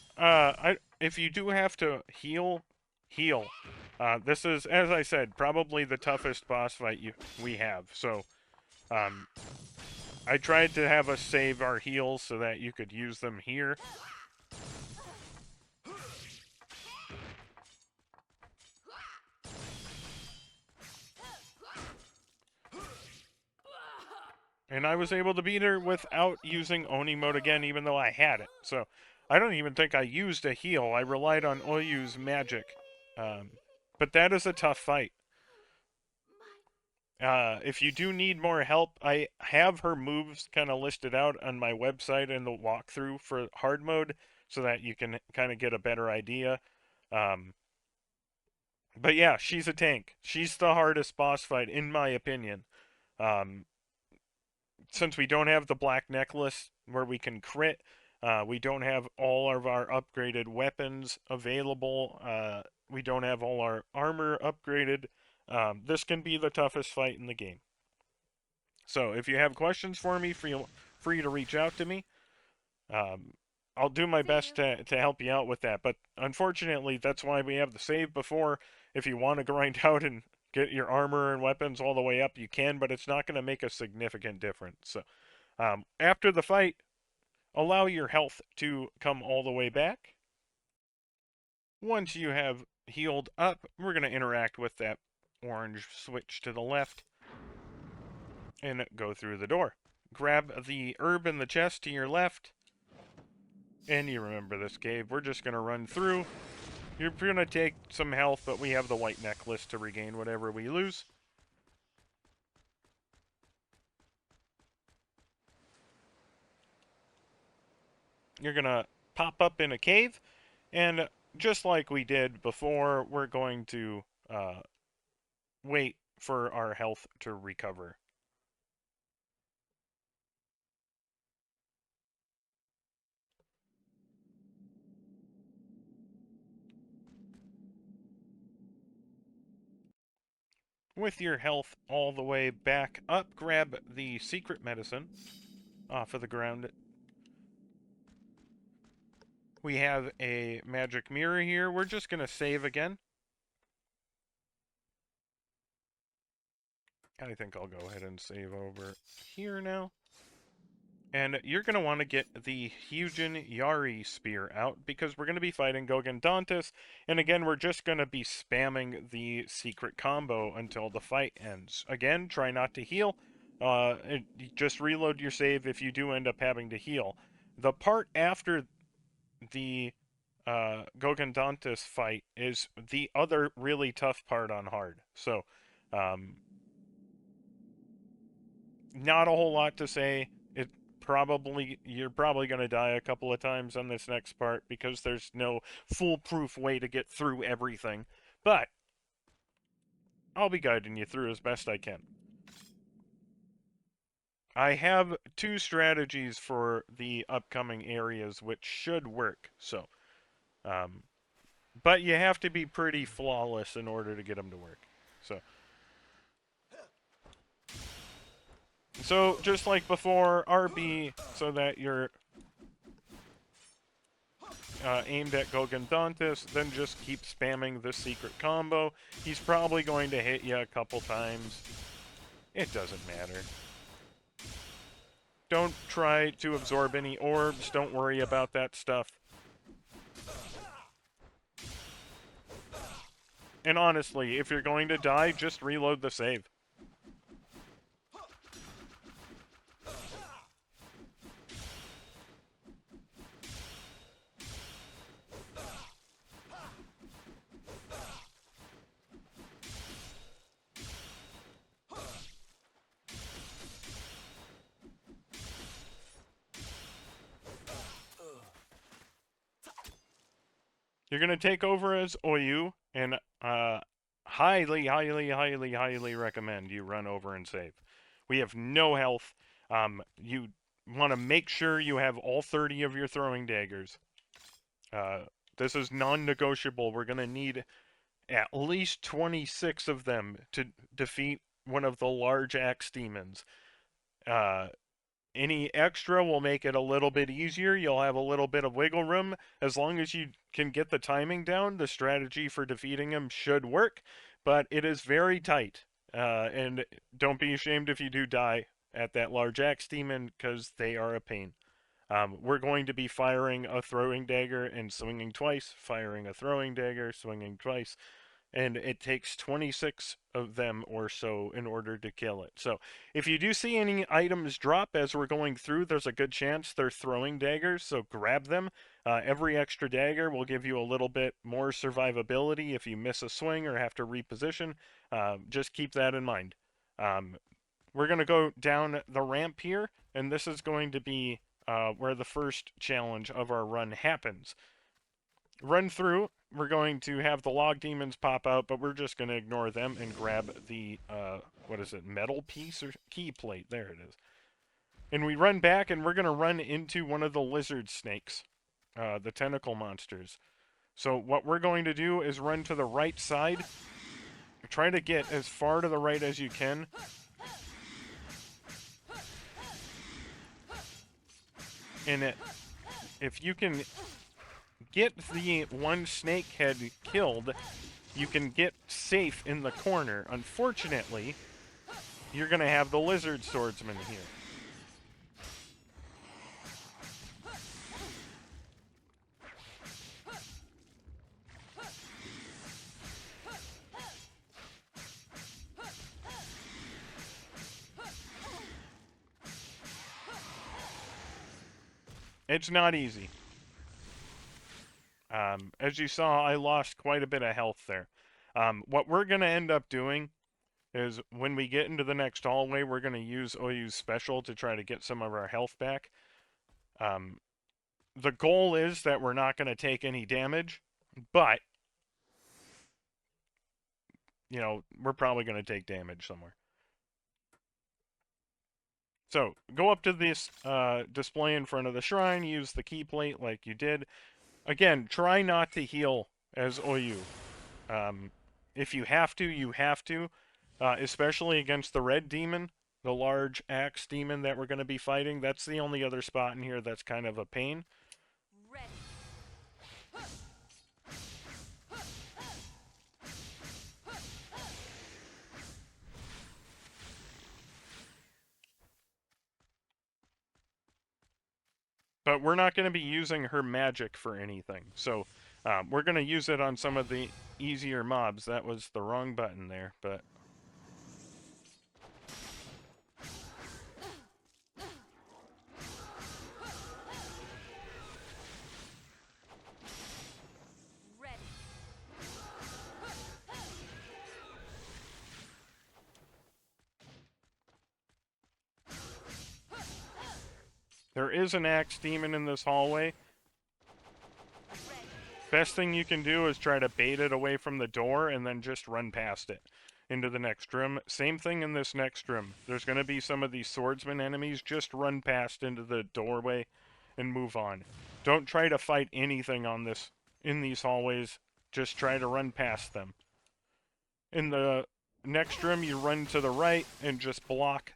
if you do have to heal, heal. This is, as I said, probably the toughest boss fight we have. So, um, I tried to have us save our heals so that you could use them here. And I was able to beat her without using Oni mode again, even though I had it. So, I don't even think I used a heal. I relied on Oyu's magic. Um, but that is a tough fight. If you do need more help, I have her moves kind of listed out on my website in the walkthrough for hard mode so that you can kind of get a better idea. Um, but yeah, she's a tank. She's the hardest boss fight, in my opinion. Um, since we don't have the black necklace where we can crit, we don't have all of our upgraded weapons available. We don't have all our armor upgraded. This can be the toughest fight in the game. So if you have questions for me, feel free to reach out to me. Um, I'll do my See best you. to help you out with that. But unfortunately, that's why we have the save before. If you want to grind out and get your armor and weapons all the way up, you can, but it's not going to make a significant difference. So after the fight, allow your health to come all the way back. Once you have healed up, we're going to interact with that orange switch to the left and go through the door. Grab the herb in the chest to your left. And you remember this cave. We're just going to run through. You're going to take some health, but we have the white necklace to regain whatever we lose. You're going to pop up in a cave. And just like we did before, we're going to wait for our health to recover. With your health all the way back up, grab the secret medicine off of the ground. We have a magic mirror here. We're just going to save again. I think I'll go ahead and save over here now. And you're going to want to get the Hyujin Yari spear out because we're going to be fighting Gogen Dantes. And again, we're just going to be spamming the secret combo until the fight ends. Again, try not to heal. Just reload your save if you do end up having to heal. The part after the Gogen Dantes fight is the other really tough part on hard. So, um, not a whole lot to say. You're probably going to die a couple of times on this next part because there's no foolproof way to get through everything. But I'll be guiding you through as best I can. I have two strategies for the upcoming areas which should work. So, um, but you have to be pretty flawless in order to get them to work. So, just like before, RB so that you're aimed at Gogen Dantes, then just keep spamming the secret combo. He's probably going to hit you a couple times. It doesn't matter. Don't try to absorb any orbs. Don't worry about that stuff. And honestly, if you're going to die, just reload the save. You're going to take over as Oyu, and highly recommend you run over and save. We have no health. You want to make sure you have all 30 of your throwing daggers. Uh, this is non-negotiable. We're going to need at least 26 of them to defeat one of the large axe demons. Uh, any extra will make it a little bit easier. You'll have a little bit of wiggle room. As long as you can get the timing down, the strategy for defeating him should work, but it is very tight. And don't be ashamed if you do die at that large axe demon, because they are a pain. We're going to be firing a throwing dagger and swinging twice, firing a throwing dagger, swinging twice, and it takes 26 of them or so in order to kill it. So if you do see any items drop as we're going through, there's a good chance they're throwing daggers, so grab them. Every extra dagger will give you a little bit more survivability if you miss a swing or have to reposition. Just keep that in mind. We're going to go down the ramp here, and this is going to be where the first challenge of our run happens. Run through, we're going to have the log demons pop out, but we're just going to ignore them and grab the, what is it, metal piece or key plate? There it is. And we run back, and we're going to run into one of the lizard snakes, the tentacle monsters. So what we're going to do is run to the right side, try to get as far to the right as you can. And if you can get the one snake head killed, you can get safe in the corner. Unfortunately, you're going to have the lizard swordsman here. It's not easy. As you saw, I lost quite a bit of health there. What we're going to end up doing is when we get into the next hallway, we're going to use Oyu's special to try to get some of our health back. The goal is that we're not going to take any damage, but, you know, we're probably going to take damage somewhere. So, go up to this display in front of the shrine, use the key plate like you did. Again, try not to heal as Oyu. If you have to, you have to, especially against the red demon, the large axe demon that we're going to be fighting. That's the only other spot in here that's kind of a pain. Ready. But we're not going to be using her magic for anything. So we're going to use it on some of the easier mobs. That was the wrong button there, but Ready. there is an axe demon in this hallway. Ready. Best thing you can do is try to bait it away from the door and then just run past it into the next room. Same thing in this next room. There's going to be some of these swordsman enemies. Just run past into the doorway and move on. Don't try to fight anything on this in these hallways. Just try to run past them. In the next room, you run to the right and just block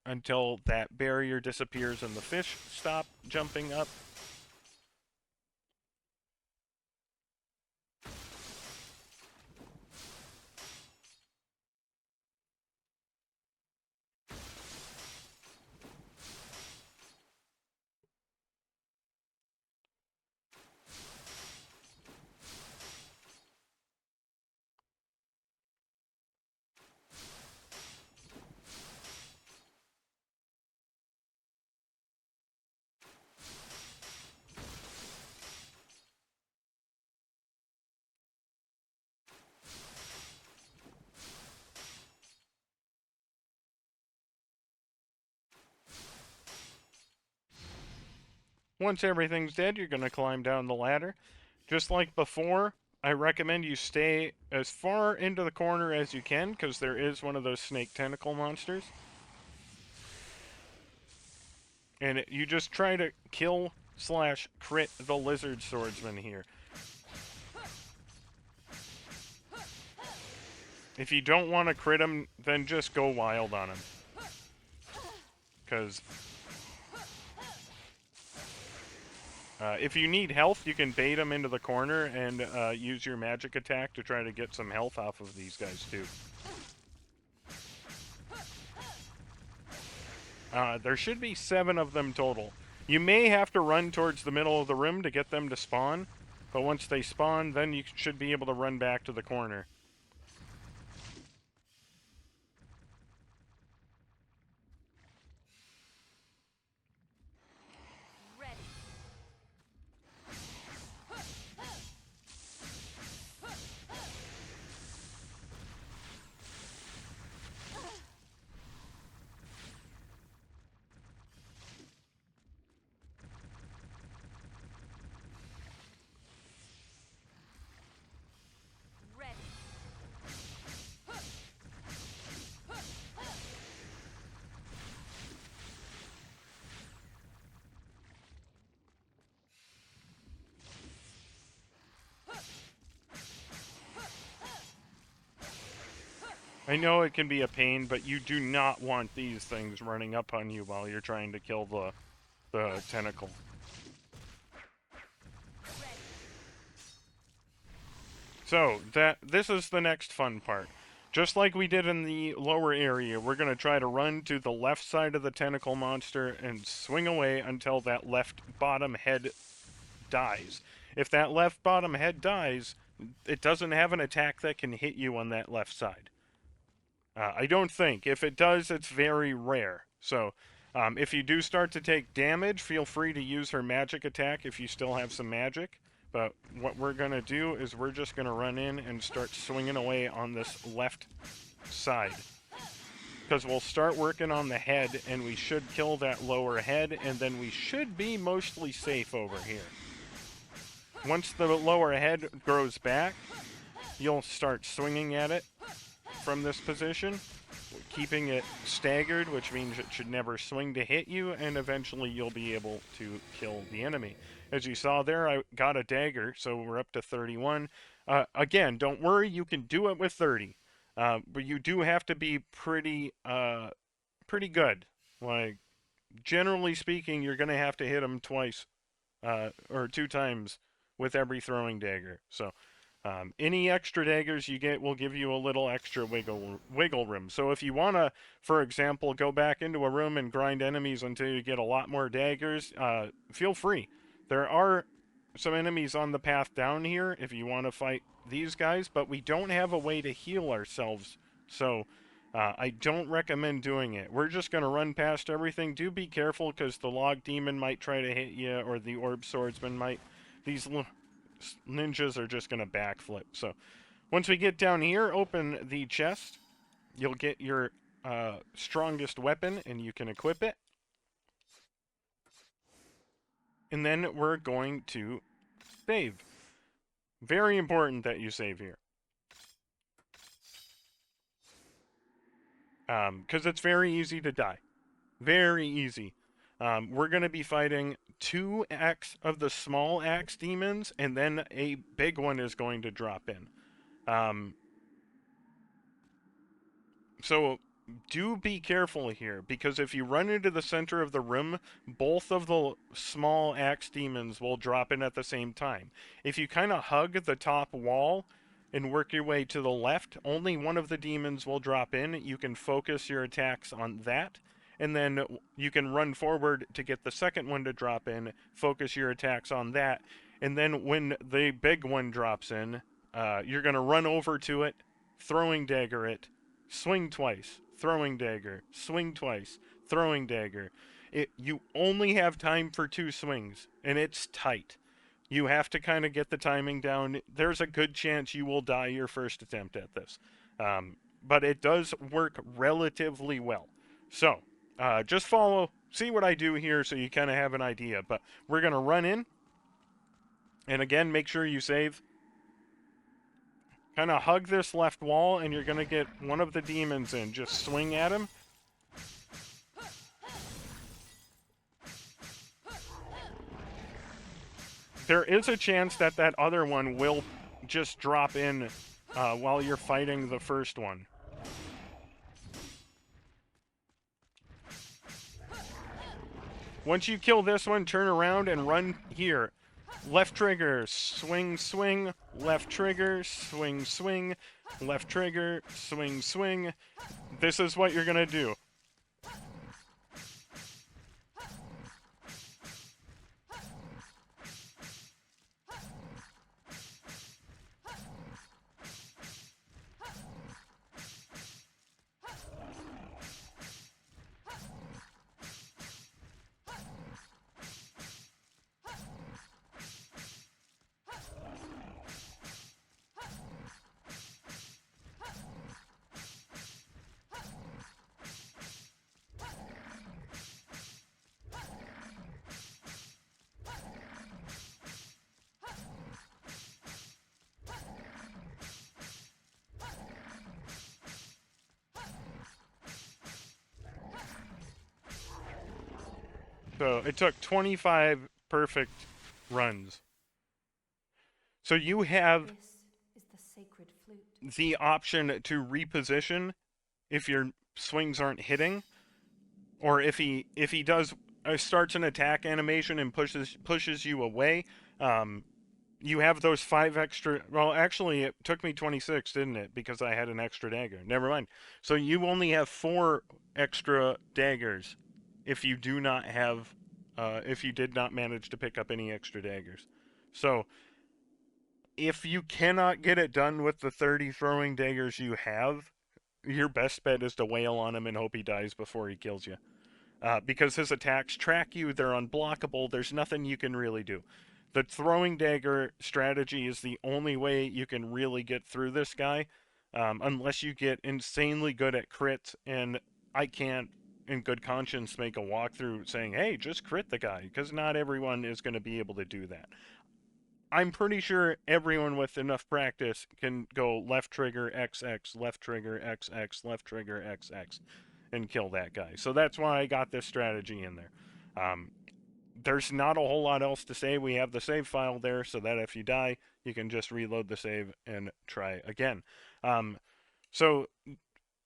until that barrier disappears and the fish stop jumping up. Once everything's dead, you're going to climb down the ladder. Just like before, I recommend you stay as far into the corner as you can, because there is one of those snake tentacle monsters. And you just try to kill slash crit the lizard swordsman here. If you don't want to crit him, then just go wild on him. Because if you need health, you can bait him into the corner and use your magic attack to try to get some health off of these guys too. There should be 7 of them total. You may have to run towards the middle of the room to get them to spawn, but once they spawn, then you should be able to run back to the corner. Ready. Ready. I know it can be a pain, but you do not want these things running up on you while you're trying to kill the tentacle. Ready. So, this is the next fun part. Just like we did in the lower area, we're going to try to run to the left side of the tentacle monster and swing away until that left bottom head dies. If that left bottom head dies, it doesn't have an attack that can hit you on that left side. I don't think. If it does, it's very rare. So, if you do start to take damage, feel free to use her magic attack if you still have some magic. But what we're going to do is we're just going to run in and start swinging away on this left side. Because we'll start working on the head, and we should kill that lower head, and then we should be mostly safe over here. Once the lower head grows back, you'll start swinging at it from this position, keeping it staggered, which means it should never swing to hit you, and eventually you'll be able to kill the enemy. As you saw there, I got a dagger, so we're up to 31. Again, don't worry, you can do it with 30. But you do have to be pretty good. Like, generally speaking, you're going to have to hit them twice, or 2 times with every throwing dagger. So, any extra daggers you get will give you a little extra wiggle room. So if you want to, for example, go back into a room and grind enemies until you get a lot more daggers, feel free. There are some enemies on the path down here if you want to fight these guys, but we don't have a way to heal ourselves. So I don't recommend doing it. We're just going to run past everything. Do be careful because the log demon might try to hit you, or the orb swordsman might. These ninjas are just going to backflip. So once we get down here, open the chest. You'll get your strongest weapon, and you can equip it. And then we're going to save. Very important that you save here. Because it's very easy to die. Very easy. We're going to be fighting 2 of the small axe demons, and then a big one is going to drop in. So do be careful here, because if you run into the center of the room, both of the small axe demons will drop in at the same time. If you kind of hug the top wall and work your way to the left, only one of the demons will drop in. You can focus your attacks on that, and then you can run forward to get the second one to drop in, focus your attacks on that, and then when the big one drops in, you're going to run over to it, throwing dagger it, swing twice, throwing dagger, swing twice, throwing dagger. You only have time for 2 swings, and it's tight. You have to kind of get the timing down. There's a good chance you will die your first attempt at this. But it does work relatively well. So, just follow see what I do here so you kind of have an idea. But we're going to run in. And again, make sure you save. Kind of hug this left wall, and you're going to get one of the demons in. Just swing at him. There is a chance that that other one will just drop in while you're fighting the first one. Once you kill this one, turn around and run here. Left trigger, swing, swing. Left trigger, swing, swing. Left trigger, swing, swing. This is what you're going to do. So it took 25 perfect runs. So you have This is the sacred flute. the option to reposition if your swings aren't hitting, or if he does starts an attack animation and pushes you away. You have those 5 extra. Well, actually, it took me 26, didn't it? Because I had an extra dagger. Never mind. So you only have 4 extra daggers if you do not have, if you did not manage to pick up any extra daggers. So if you cannot get it done with the 30 throwing daggers you have, your best bet is to wail on him and hope he dies before he kills you. Because his attacks track you, they're unblockable, there's nothing you can really do. The throwing dagger strategy is the only way you can really get through this guy, unless you get insanely good at crits, and I can't, in good conscience, make a walkthrough saying, hey, just crit the guy, because not everyone is going to be able to do that. I'm pretty sure everyone with enough practice can go left trigger XX, left trigger XX, left trigger XX, and kill that guy. So that's why I got this strategy in there. There's not a whole lot else to say. We have the save file there so that if you die, you can just reload the save and try again. So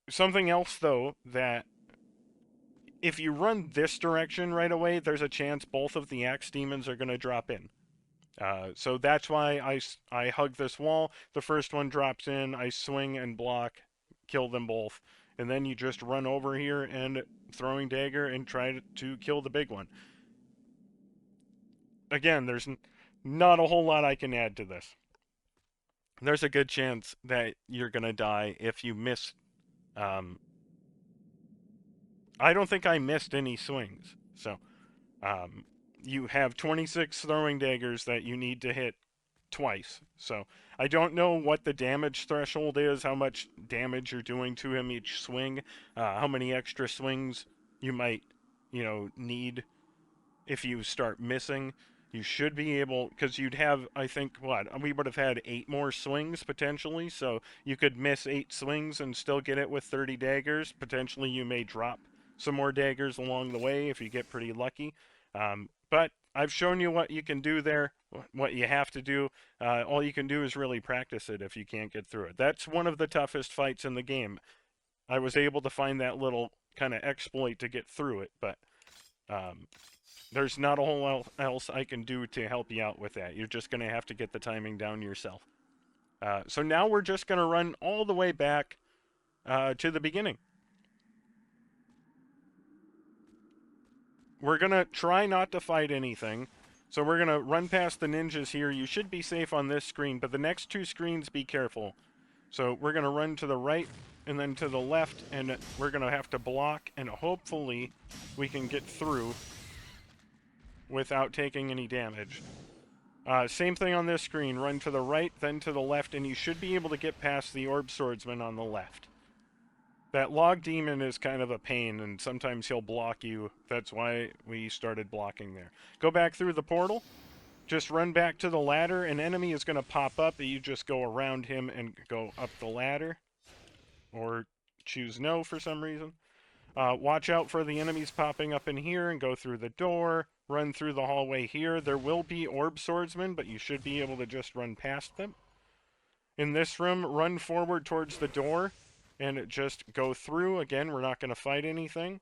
something else, though, that if you run this direction right away, there's a chance both of the axe demons are going to drop in. So that's why I hug this wall. The first one drops in, I swing and block, kill them both. And then you just run over here and throwing dagger and try to kill the big one. Again, there's not a whole lot I can add to this. There's a good chance that you're going to die if you miss. I don't think I missed any swings. So you have 26 throwing daggers that you need to hit twice. So I don't know what the damage threshold is, how much damage you're doing to him each swing, how many extra swings you might, need if you start missing. You should be able, because you'd have, I think, we would have had 8 more swings potentially, so you could miss 8 swings and still get it with 30 daggers. Potentially you may drop some more daggers along the way if you get pretty lucky. But I've shown you what you can do there, what you have to do. All you can do is really practice it if you can't get through it. That's one of the toughest fights in the game. I was able to find that little kind of exploit to get through it, but there's not a whole lot else I can do to help you out with that. You're just going to have to get the timing down yourself. So now we're just going to run all the way back to the beginning. We're going to try not to fight anything. So we're going to run past the ninjas here. You should be safe on this screen, but the next 2 screens, be careful. So we're going to run to the right and then to the left, and we're going to have to block, and hopefully we can get through without taking any damage. Same thing on this screen. Run to the right, then to the left, and you should be able to get past the orb swordsman on the left. That log demon is kind of a pain, and sometimes he'll block you. That's why we started blocking there. Go back through the portal. Just run back to the ladder. An enemy is going to pop up, and you just go around him and go up the ladder. Or choose no for some reason. Watch out for the enemies popping up in here and go through the door. Run through the hallway here. There will be orb swordsmen, but you should be able to just run past them. In this room, run forward towards the door and just go through. Again, we're not going to fight anything.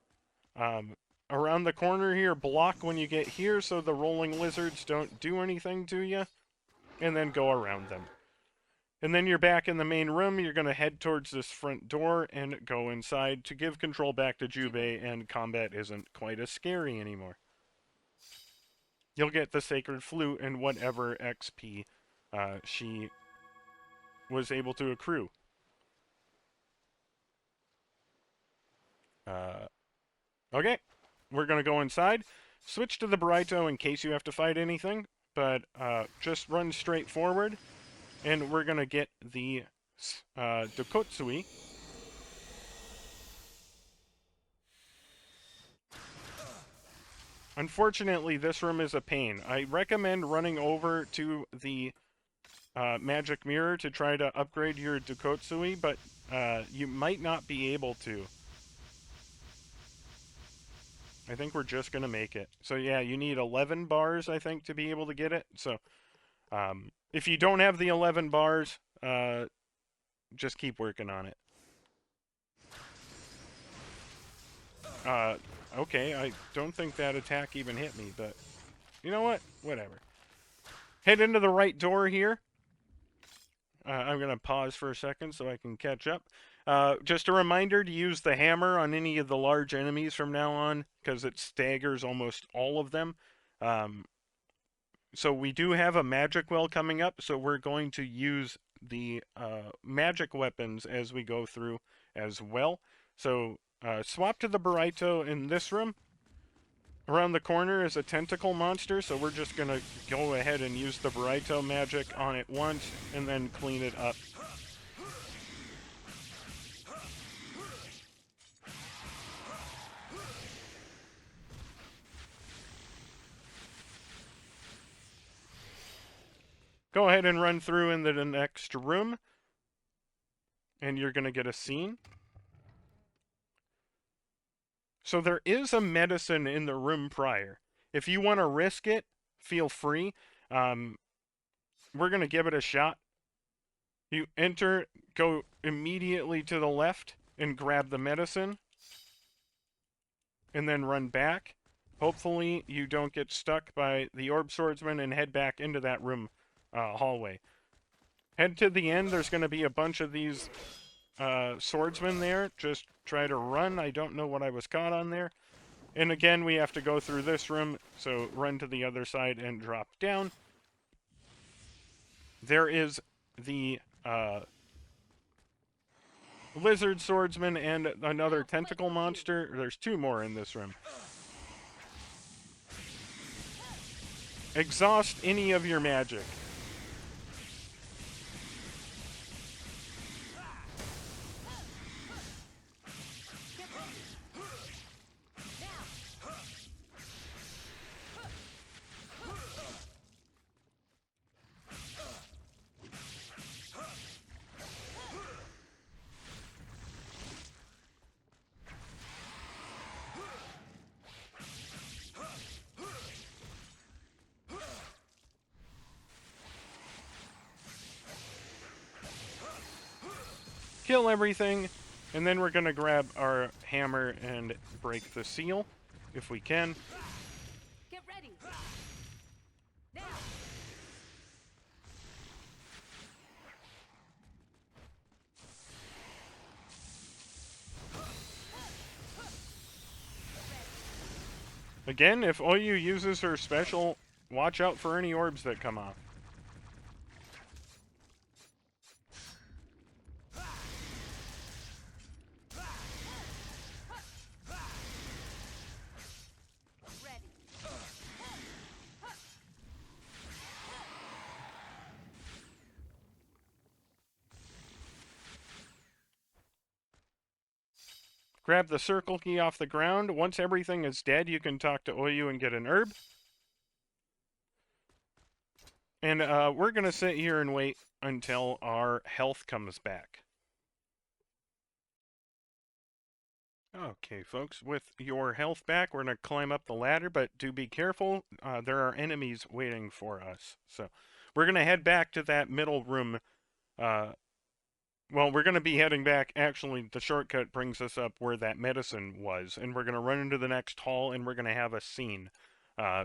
Around the corner here, block when you get here so the rolling lizards don't do anything to you, and then go around them. And then you're back in the main room. You're going to head towards this front door and go inside to give control back to Jubei, and combat isn't quite as scary anymore. You'll get the Sacred Flute and whatever XP she was able to accrue. Okay, we're going to go inside. Switch to the Barito in case you have to fight anything, but just run straight forward, and we're going to get the Dokotsui. Unfortunately, this room is a pain. I recommend running over to the magic mirror to try to upgrade your Dokotsui, but you might not be able to. I think we're just going to make it. So yeah, you need 11 bars, I think, to be able to get it. So if you don't have the 11 bars, just keep working on it. Okay, I don't think that attack even hit me, but you know what? Whatever. Head into the right door here. I'm going to pause for a second so I can catch up. Just a reminder to use the hammer on any of the large enemies from now on, because it staggers almost all of them. So we do have a magic well coming up, so we're going to use the magic weapons as we go through as well. So swap to the Barito in this room. Around the corner is a tentacle monster, so we're just going to go ahead and use the Barito magic on it once and then clean it up. Go ahead and run through into the next room, and you're going to get a scene. So there is a medicine in the room prior. If you want to risk it, feel free. We're going to give it a shot. You enter, go immediately to the left and grab the medicine, and then run back. Hopefully you don't get stuck by the orb swordsman and head back into that room hallway. Head to the end. There's going to be a bunch of these swordsmen there. Just try to run. I don't know what I was caught on there. And again, we have to go through this room, so run to the other side and drop down. There is the lizard swordsman and another tentacle monster. There's two more in this room. Exhaust any of your magic. Kill everything, and then we're going to grab our hammer and break the seal, if we can. Get ready. Now. Again, if Oyu uses her special, watch out for any orbs that come off. Grab the circle key off the ground. Once everything is dead, you can talk to Oyu and get an herb. And we're going to sit here and wait until our health comes back. Okay, folks, with your health back, we're going to climb up the ladder, but do be careful. There are enemies waiting for us. So we're going to head back to that middle room. Well, we're going to be heading back. Actually, the shortcut brings us up where that medicine was, and we're going to run into the next hall, and we're going to have a scene.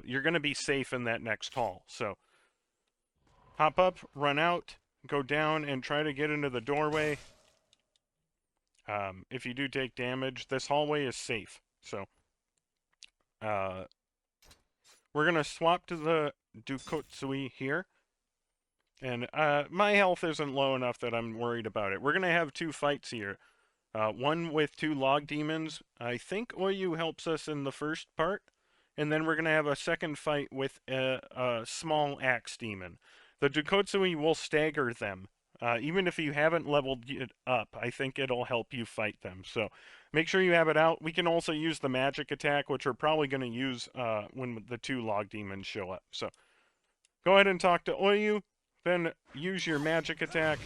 You're going to be safe in that next hall. So hop up, run out, go down, and try to get into the doorway. If you do take damage, this hallway is safe. So we're going to swap to the Dukotsui here. And my health isn't low enough that I'm worried about it. We're going to have two fights here. One with two log demons. I think Oyu helps us in the first part. And then we're going to have a second fight with a small axe demon. The Dukotsui will stagger them. Even if you haven't leveled it up, I think it'll help you fight them. So make sure you have it out. We can also use the magic attack, which we're probably going to use when the two log demons show up. So go ahead and talk to Oyu. Then use your magic attack.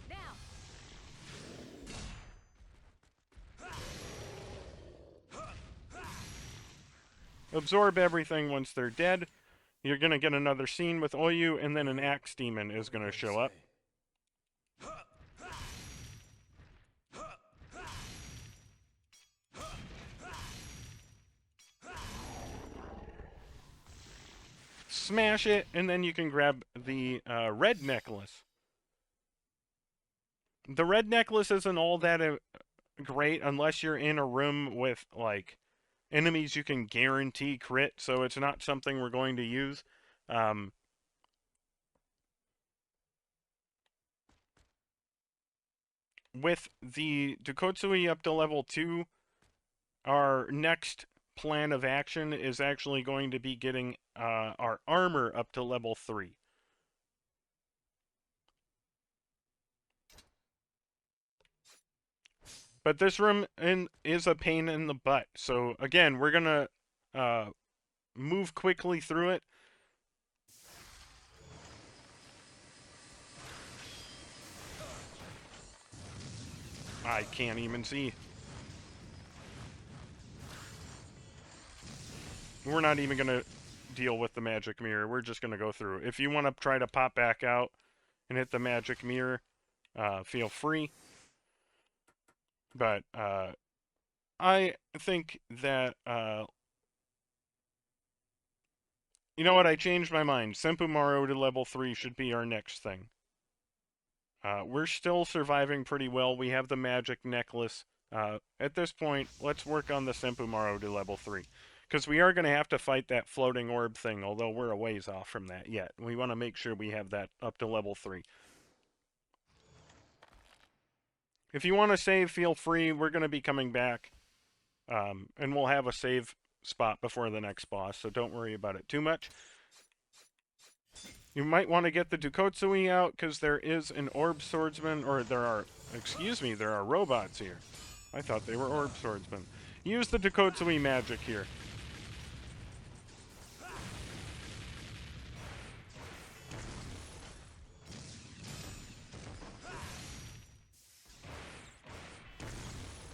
Now. Absorb everything once they're dead. You're going to get another scene with Oyu, and then an axe demon is going to show up. Smash it, and then you can grab the red necklace. The red necklace isn't all that great unless you're in a room with, like, enemies you can guarantee crit, so it's not something we're going to use. With the Dukotsui up to level 2, our next plan of action is actually going to be getting our armor up to level 3. But this room is a pain in the butt. So again, we're going to move quickly through it. I can't even see. We're not even going to deal with the magic mirror. We're just going to go through. If you want to try to pop back out and hit the magic mirror, feel free. But I think that you know what? I changed my mind. Senpumaru to level 3 should be our next thing. We're still surviving pretty well. We have the magic necklace. At this point, let's work on the Senpumaru to level 3. Because we are going to have to fight that floating orb thing, although we're a ways off from that yet. We want to make sure we have that up to level 3. If you want to save, feel free. We're going to be coming back. And we'll have a save spot before the next boss, so don't worry about it too much. You might want to get the Dukotsui out, because there is an orb swordsman, or there are robots here. I thought they were orb swordsmen. Use the Dukotsui magic here.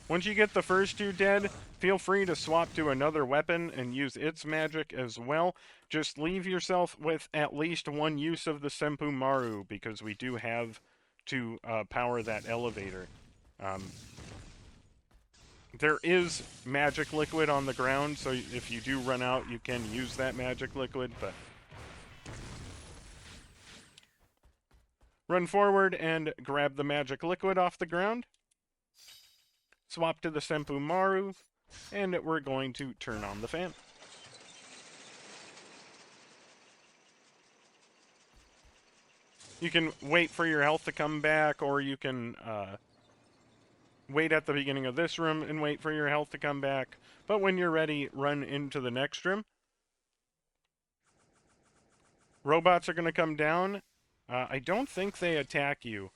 Once you get the first two dead, feel free to swap to another weapon and use its magic as well. Just leave yourself with at least one use of the Senpumaru, because we do have to power that elevator. There is magic liquid on the ground, so if you do run out, you can use that magic liquid, but run forward and grab the magic liquid off the ground. Swap to the Senpumaru, and we're going to turn on the fan. You can wait for your health to come back, or you can wait at the beginning of this room and wait for your health to come back. But when you're ready, run into the next room. Robots are going to come down. I don't think they attack you.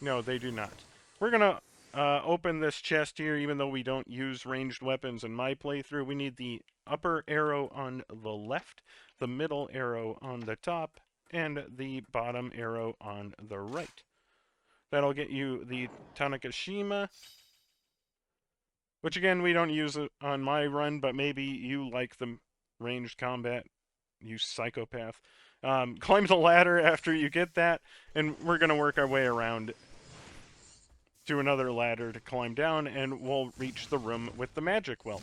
No, they do not. We're going to open this chest here, even though we don't use ranged weapons in my playthrough. We need the upper arrow on the left, the middle arrow on the top, and the bottom arrow on the right. That'll get you the Tanakashima, which again, we don't use it on my run, but maybe you like the ranged combat, you psychopath. Climb the ladder after you get that, and we're going to work our way around to another ladder to climb down, and we'll reach the room with the magic well.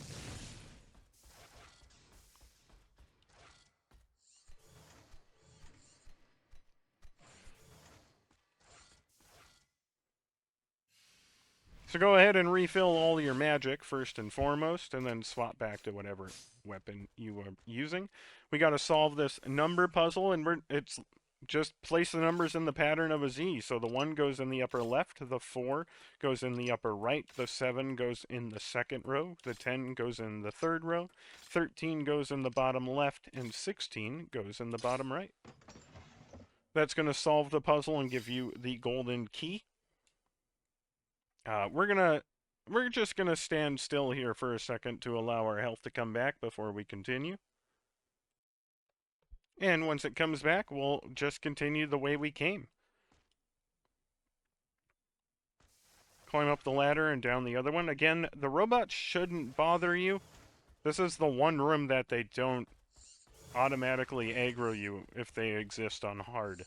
So go ahead and refill all your magic first and foremost, and then swap back to whatever weapon you are using. We got to solve this number puzzle, and it's just place the numbers in the pattern of a Z. So the 1 goes in the upper left, the 4 goes in the upper right, the 7 goes in the second row, the 10 goes in the third row, 13 goes in the bottom left, and 16 goes in the bottom right. That's going to solve the puzzle and give you the golden key. We're just gonna stand still here for a second to allow our health to come back before we continue. And once it comes back, we'll just continue the way we came. Climb up the ladder and down the other one. Again, the robots shouldn't bother you. This is the one room that they don't automatically aggro you if they exist on hard.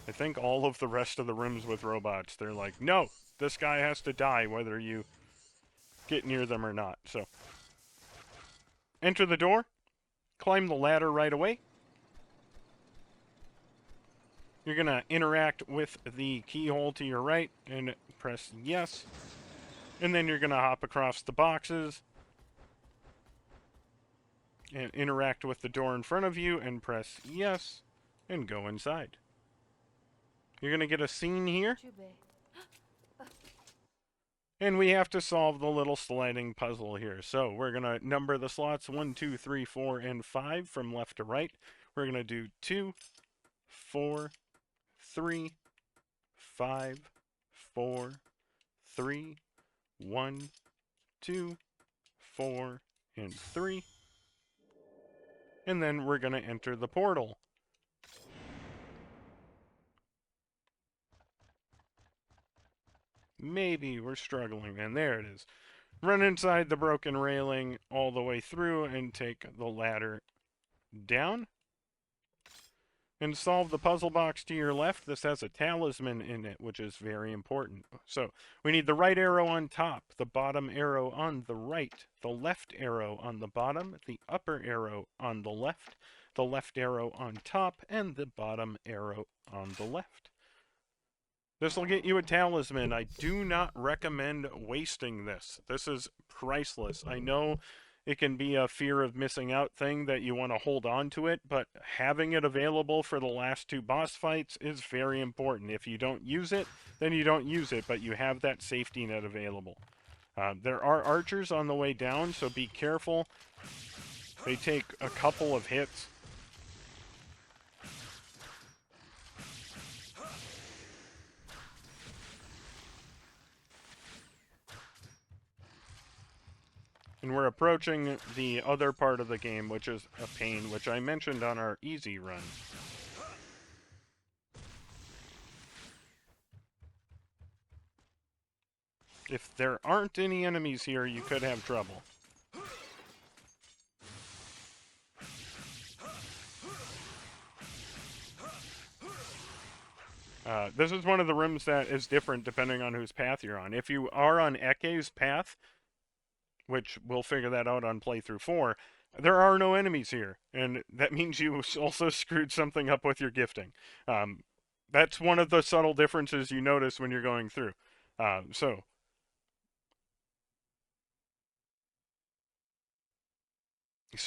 I think all of the rest of the rooms with robots, they're like, no, this guy has to die whether you get near them or not. So, enter the door, climb the ladder right away. You're going to interact with the keyhole to your right and press yes. And then you're going to hop across the boxes and interact with the door in front of you and press yes and go inside. You're going to get a scene here. And we have to solve the little sliding puzzle here. So we're going to number the slots 1, 2, 3, 4, and 5 from left to right. We're going to do 2, 4, 3, 5, 4, 3, 1, 2, 4, and 3. And then we're going to enter the portal. Maybe we're struggling, and there it is. Run inside the broken railing all the way through and take the ladder down. And solve the puzzle box to your left. This has a talisman in it, which is very important. So we need the right arrow on top, the bottom arrow on the right, the left arrow on the bottom, the upper arrow on the left arrow on top, and the bottom arrow on the left. This will get you a talisman. I do not recommend wasting this. This is priceless. I know it can be a fear of missing out thing that you want to hold on to it, but having it available for the last 2 boss fights is very important. If you don't use it, then you don't use it, but you have that safety net available. There are archers on the way down, so be careful. They take a couple of hits. And we're approaching the other part of the game, which is a pain, which I mentioned on our easy run. If there aren't any enemies here, you could have trouble. This is one of the rooms that is different depending on whose path you're on. If you are on Ekei's path, which we'll figure that out on playthrough 4, there are no enemies here, and that means you also screwed something up with your gifting. That's one of the subtle differences you notice when you're going through. So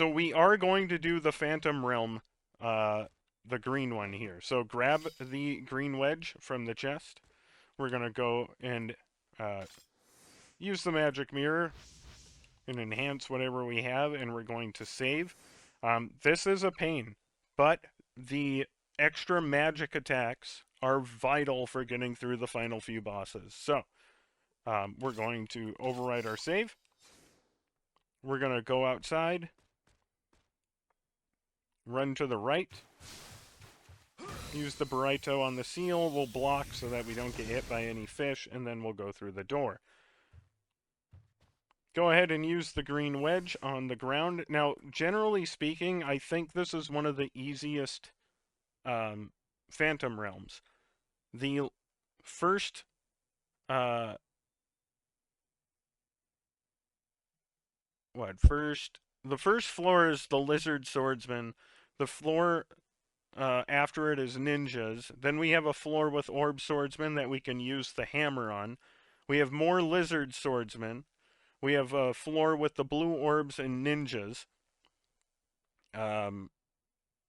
we are going to do the Phantom Realm, the green one here. So grab the green wedge from the chest. We're going to go and use the magic mirror and enhance whatever we have, and we're going to save. This is a pain. but the extra magic attacks are vital for getting through the final few bosses. So, we're going to override our save. We're going to go outside, run to the right, use the burrito on the seal. We'll block so that we don't get hit by any fish, and then we'll go through the door. Go ahead and use the green wedge on the ground. Now, generally speaking, I think this is one of the easiest Phantom Realms. The first the first floor is the lizard swordsman. The floor after it is ninjas. Then we have a floor with orb swordsmen that we can use the hammer on. We have more lizard swordsmen. We have a floor with the blue orbs and ninjas.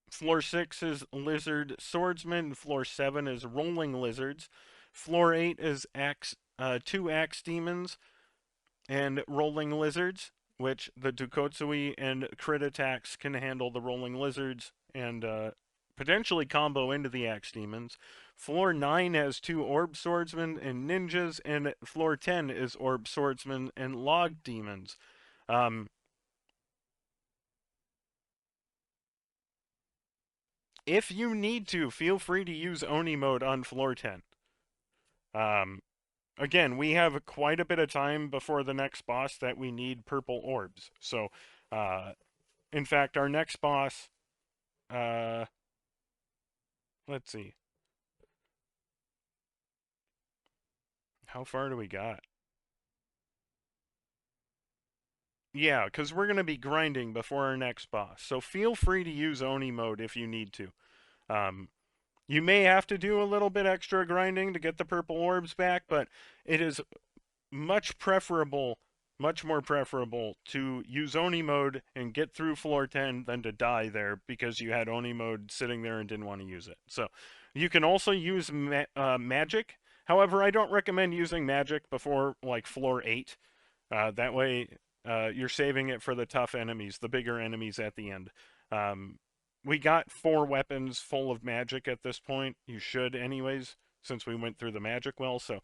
Floor 6 is lizard swordsmen. Floor 7 is rolling lizards. Floor 8 is two axe demons and rolling lizards, which the Dukotsui and crit attacks can handle the rolling lizards and potentially combo into the axe demons. Floor 9 has two orb swordsmen and ninjas, and floor 10 is orb swordsmen and log demons. If you need to, feel free to use Oni mode on floor 10. Again, we have quite a bit of time before the next boss that we need purple orbs. So, in fact, our next boss, let's see. How far do we got? Yeah, because we're going to be grinding before our next boss. So feel free to use Oni mode if you need to. You may have to do a little bit extra grinding to get the purple orbs back, but it is much more preferable to use Oni mode and get through floor 10 than to die there because you had Oni mode sitting there and didn't want to use it. So you can also use magic. However, I don't recommend using magic before like floor 8. That way you're saving it for the tough enemies, the bigger enemies at the end. We got 4 weapons full of magic at this point. You should anyways, since we went through the magic well. So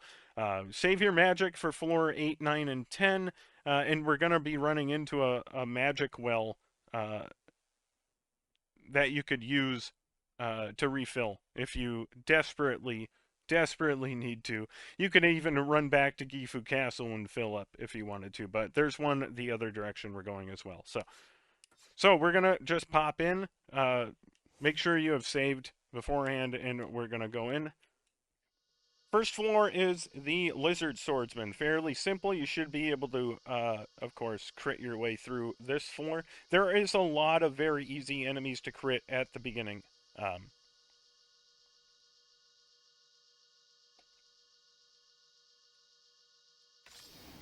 save your magic for floor 8, 9, and 10. And we're going to be running into a magic well that you could use to refill if you desperately need to. You could even run back to Gifu Castle and fill up if you wanted to, but there's one the other direction we're going as well. So we're going to just pop in. Make sure you have saved beforehand, and we're going to go in. First floor is the Lizard Swordsman. Fairly simple. You should be able to, of course, crit your way through this floor. There is a lot of very easy enemies to crit at the beginning.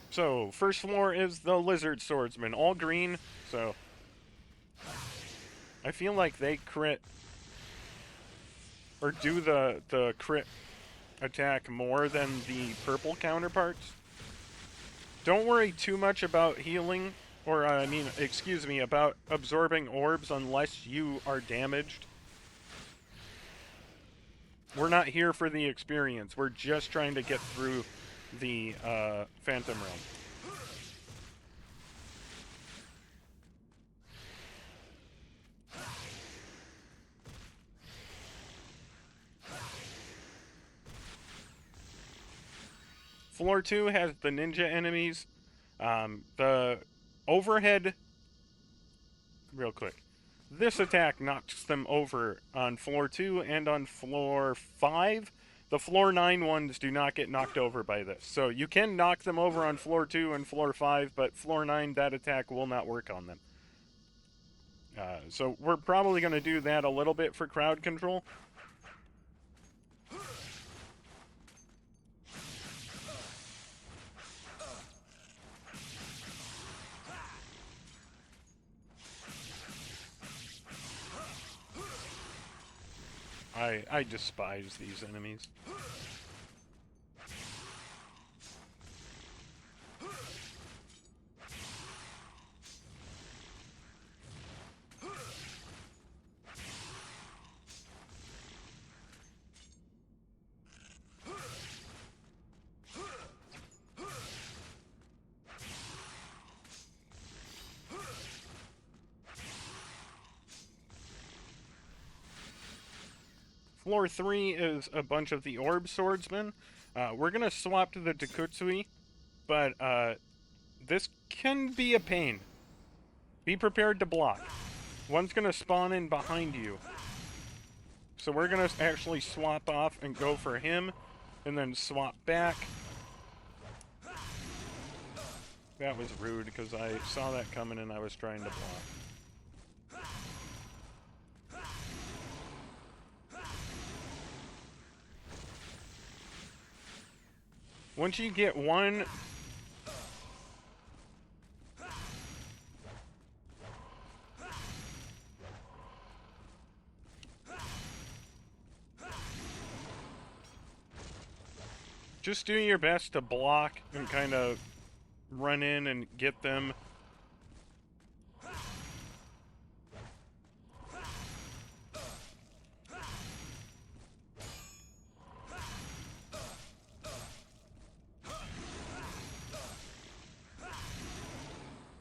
So, first floor is the Lizard Swordsman. All green, so I feel like they crit or do the crit attack more than the purple counterparts. Don't worry too much about healing, or excuse me, about absorbing orbs unless you are damaged. We're not here for the experience. We're just trying to get through the Phantom Realm. Floor 2 has the ninja enemies. The overhead, real quick. This attack knocks them over on floor 2 and on floor 5. The floor 9 ones do not get knocked over by this. So you can knock them over on floor 2 and floor 5, but floor 9, that attack will not work on them. So we're probably going to do that a little bit for crowd control. I despise these enemies. Floor 3 is a bunch of the orb swordsmen. We're gonna swap to the Takutsui, but this can be a pain. Be prepared to block. One's gonna spawn in behind you. So we're gonna actually swap off and go for him, and then swap back. That was rude, because I saw that coming and I was trying to block. Once you get one... Just do your best to block and kind of run in and get them.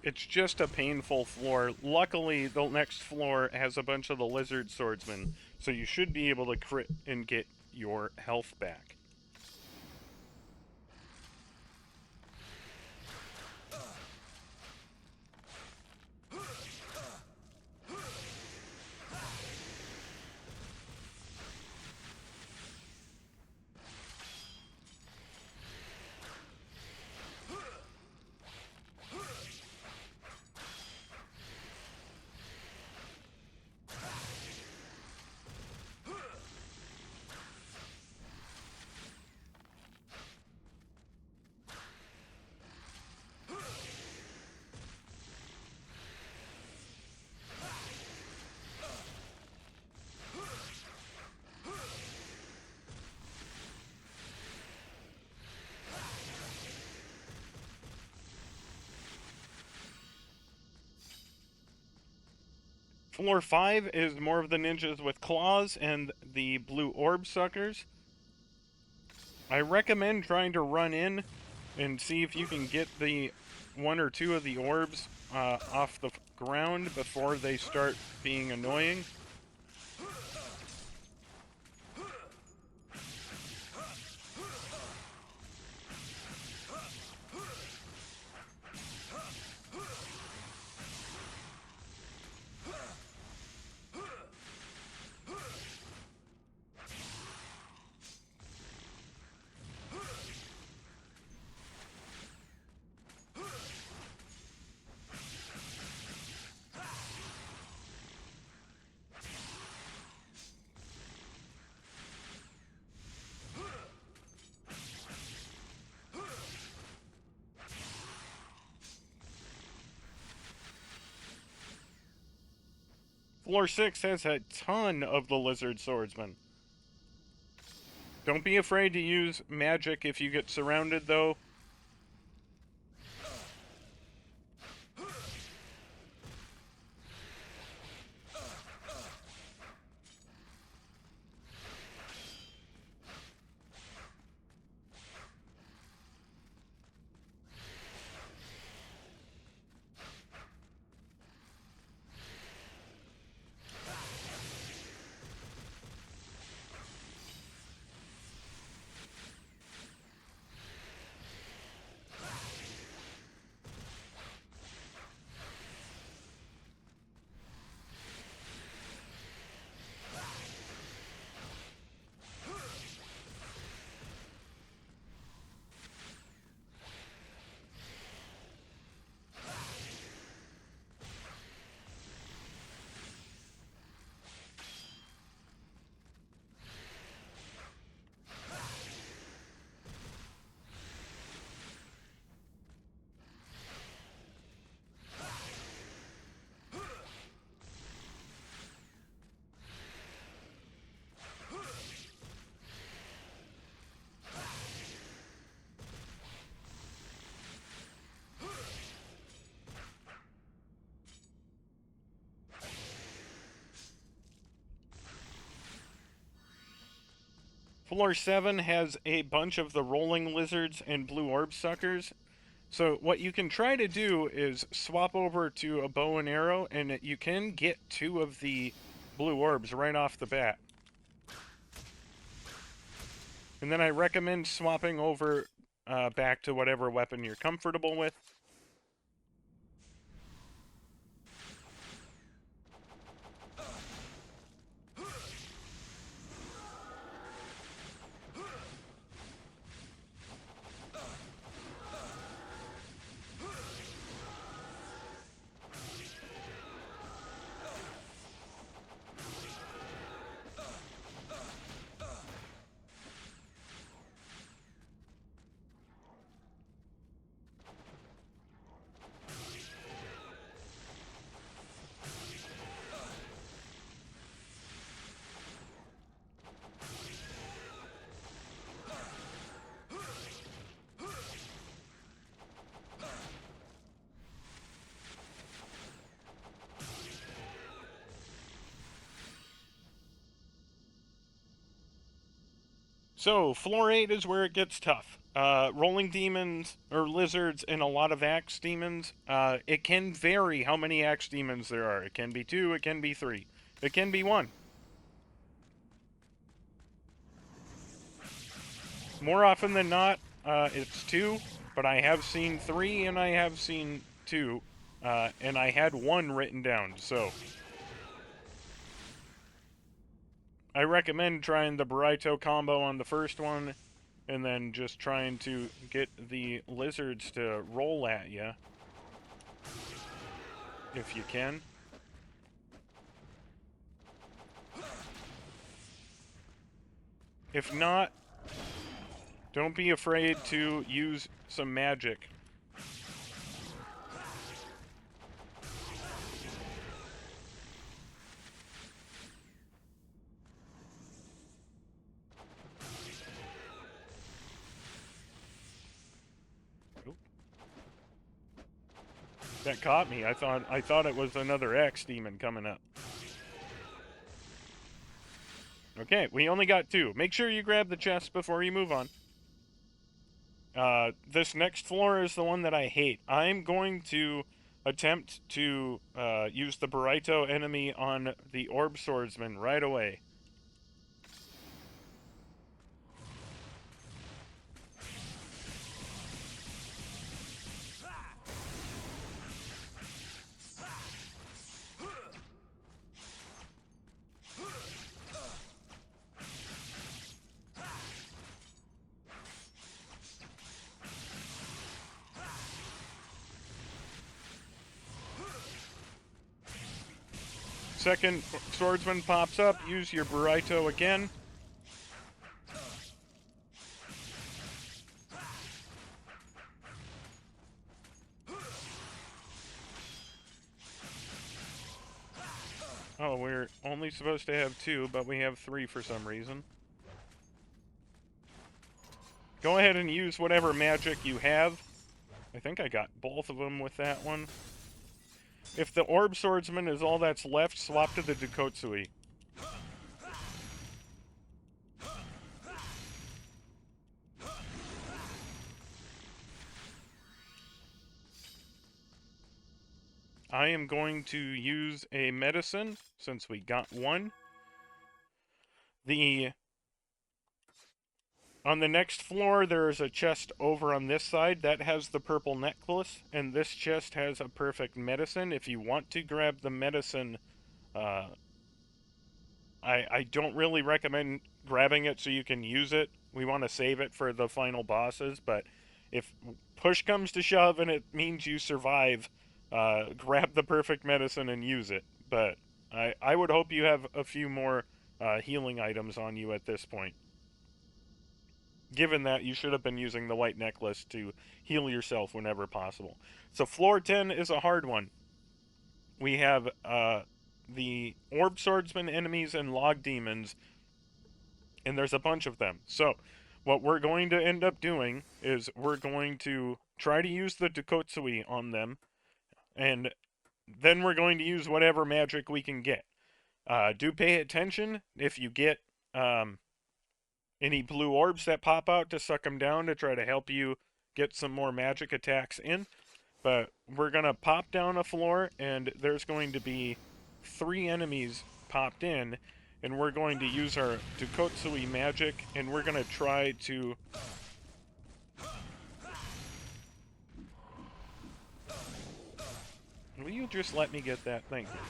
It's just a painful floor. Luckily, the next floor has a bunch of the lizard swordsmen, so you should be able to crit and get your health back. Floor 5 is more of the ninjas with claws and the blue orb suckers. I recommend trying to run in and see if you can get the one or two of the orbs off the ground before they start being annoying. Floor 6 has a ton of the lizard swordsmen. Don't be afraid to use magic if you get surrounded, though. Floor 7 has a bunch of the rolling lizards and blue orb suckers. So what you can try to do is swap over to a bow and arrow, and you can get 2 of the blue orbs right off the bat. And then I recommend swapping over back to whatever weapon you're comfortable with. So, floor 8 is where it gets tough. Rolling demons, or lizards, and a lot of axe demons. It can vary how many axe demons there are. It can be 2, it can be 3, it can be 1. More often than not, it's 2, but I have seen 3 and I have seen 2, and I had 1 written down, so I recommend trying the Burrito combo on the first one, and then just trying to get the lizards to roll at you, if you can. If not, don't be afraid to use some magic. Oop. That caught me. I thought it was another X demon coming up. Okay, we only got 2. Make sure you grab the chest before you move on. This next floor is the one that I hate. I'm going to attempt to use the Burrito enemy on the Orb Swordsman right away. Second swordsman pops up, use your Burrito again. Oh, we're only supposed to have 2, but we have 3 for some reason. Go ahead and use whatever magic you have. I think I got both of them with that one. If the Orb Swordsman is all that's left, swap to the Dukotsui. I am going to use a medicine, since we got 1. On the next floor, there is a chest over on this side that has the purple necklace, and this chest has a perfect medicine. If you want to grab the medicine, uh, I don't really recommend grabbing it so you can use it. We want to save it for the final bosses, but if push comes to shove and it means you survive, grab the perfect medicine and use it. But I would hope you have a few more healing items on you at this point. Given that you should have been using the white necklace to heal yourself whenever possible. So floor 10 is a hard one. We have the Orb Swordsman enemies and Log Demons, and there's a bunch of them. So what we're going to end up doing is we're going to try to use the Dukotsui on them, and then we're going to use whatever magic we can get. Do pay attention if you get any blue orbs that pop out to suck them down to try to help you get some more magic attacks in. But we're going to pop down a floor, and there's going to be 3 enemies popped in, and we're going to use our Dukotsui magic, and we're going to try to... Will you just let me get that? Thank you.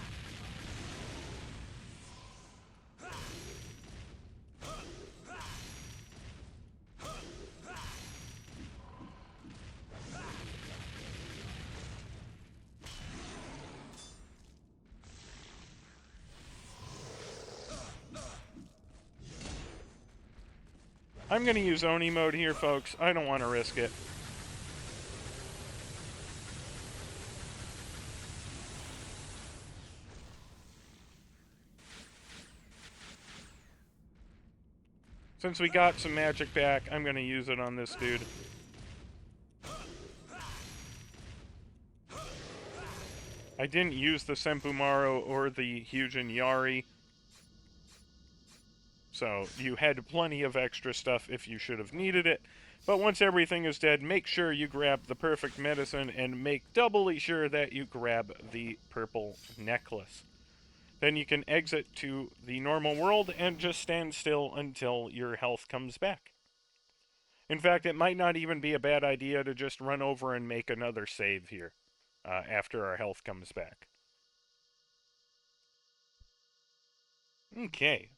I'm going to use Oni mode here, folks. I don't want to risk it. Since we got some magic back, I'm going to use it on this dude. I didn't use the Senpumaru or the Hyujin Yari, so you had plenty of extra stuff if you should have needed it. But once everything is dead, make sure you grab the perfect medicine and make doubly sure that you grab the purple necklace. Then you can exit to the normal world and just stand still until your health comes back. In fact, it might not even be a bad idea to just run over and make another save here after our health comes back. Okay,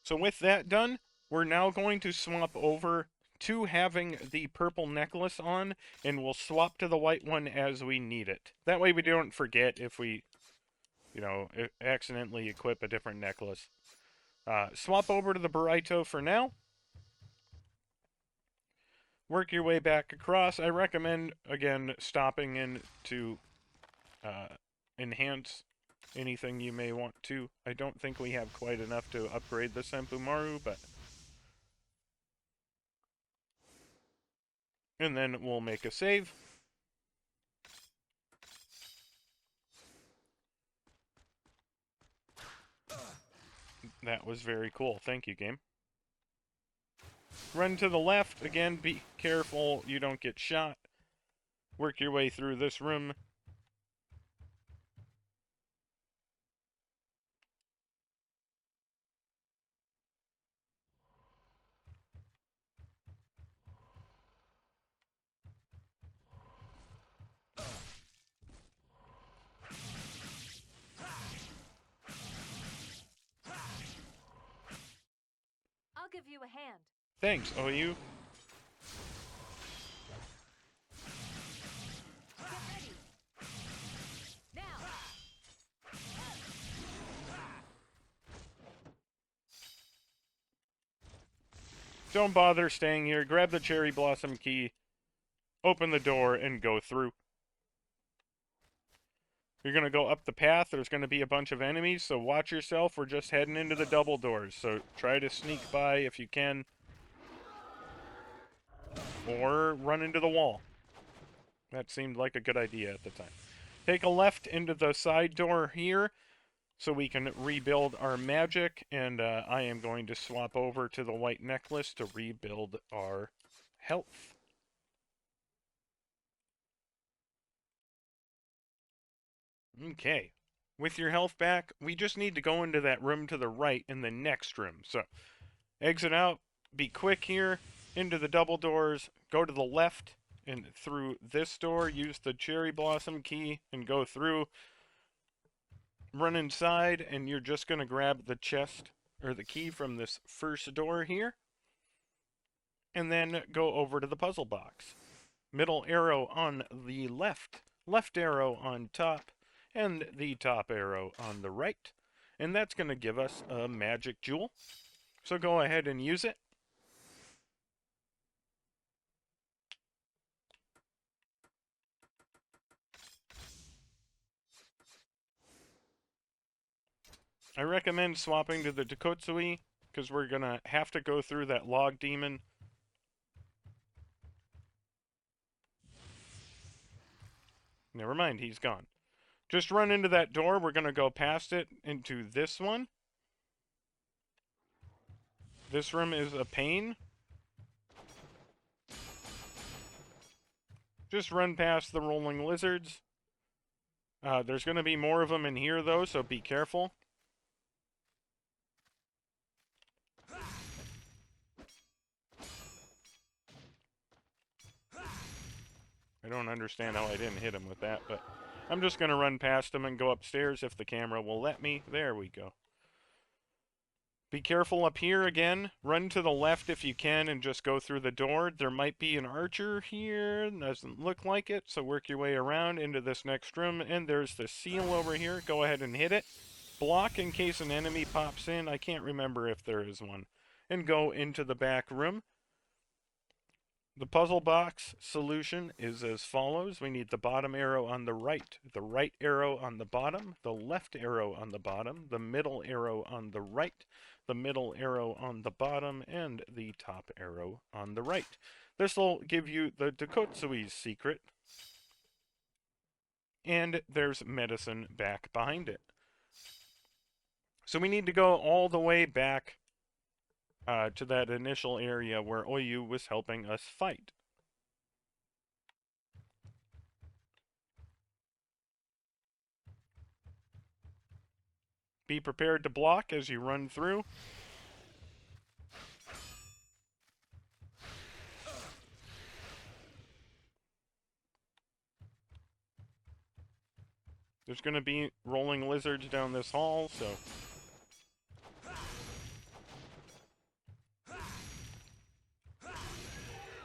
so with that done, we're now going to swap over to having the purple necklace on, and we'll swap to the white one as we need it. That way we don't forget if we, accidentally equip a different necklace. Swap over to the Burrito for now. Work your way back across. I recommend, again, stopping in to enhance anything you may want to. I don't think we have quite enough to upgrade the Senpumaru, but... And then we'll make a save. That was very cool. Thank you, game. Run to the left. Again, be careful you don't get shot. Work your way through this room. I'll give you a hand. Thanks, Oyu. Get ready. Now. Don't bother staying here. Grab the cherry blossom key, open the door, and go through. You're going to go up the path. There's going to be a bunch of enemies, so watch yourself. We're just heading into the double doors, so try to sneak by if you can. Or run into the wall. That seemed like a good idea at the time. Take a left into the side door here, so we can rebuild our magic, and I am going to swap over to the white necklace to rebuild our health. Okay. With your health back, we just need to go into that room to the right in the next room. So, exit out, be quick here, into the double doors, go to the left, and through this door, use the cherry blossom key, and go through. Run inside, and you're just going to grab the chest, or the key from this first door here, and then go over to the puzzle box. Middle arrow on the left, left arrow on top, and the top arrow on the right. And that's going to give us a magic jewel. So go ahead and use it. I recommend swapping to the Dukotsui, because we're going to have to go through that log demon. Never mind, he's gone. Just run into that door. We're going to go past it into this one. This room is a pain. Just run past the rolling lizards. There's going to be more of them in here, though, so be careful. don't understand how I didn't hit him with that, but I'm just going to run past him and go upstairs if the camera will let me. There we go. Be careful up here again. Run to the left if you can and just go through the door. There might be an archer here. Doesn't look like it, so work your way around into this next room. And there's the seal over here. Go ahead and hit it. Block in case an enemy pops in. I can't remember if there is one. And go into the back room. The puzzle box solution is as follows. We need the bottom arrow on the right arrow on the bottom, the left arrow on the bottom, the middle arrow on the right, the middle arrow on the bottom, and the top arrow on the right. This will give you the Dakotsui's secret, and there's medicine back behind it. So we need to go all the way back to that initial area where Oyu was helping us fight. Be prepared to block as you run through. There's going to be rolling lizards down this hall, so...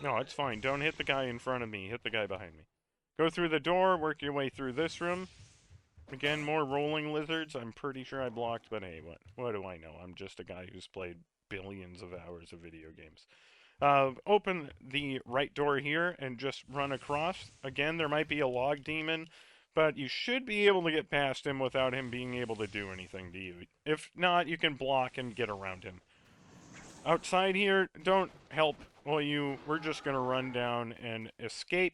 No, it's fine. Don't hit the guy in front of me. Hit the guy behind me. Go through the door, work your way through this room. Again, more rolling lizards. I'm pretty sure I blocked, but hey, what do I know? I'm just a guy who's played billions of hours of video games. Open the right door here and just run across. Again, there might be a log demon, but you should be able to get past him without him being able to do anything to you. If not, you can block and get around him. Outside here, don't help we're just going to run down and escape.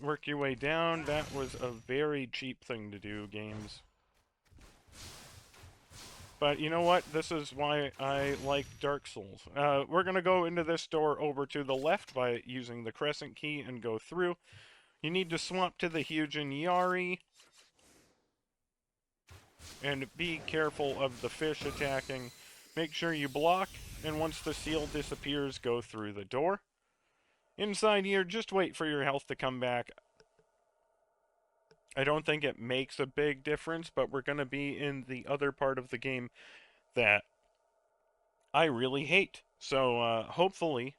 Work your way down. That was a very cheap thing to do, games. But you know what? This is why I like Dark Souls. We're going to go into this door over to the left by using the crescent key and go through. You need to swap to the Hyujin Yari. And be careful of the fish attacking. Make sure you block, and once the seal disappears, go through the door. Inside here, just wait for your health to come back. I don't think it makes a big difference, but we're going to be in the other part of the game that I really hate. So hopefully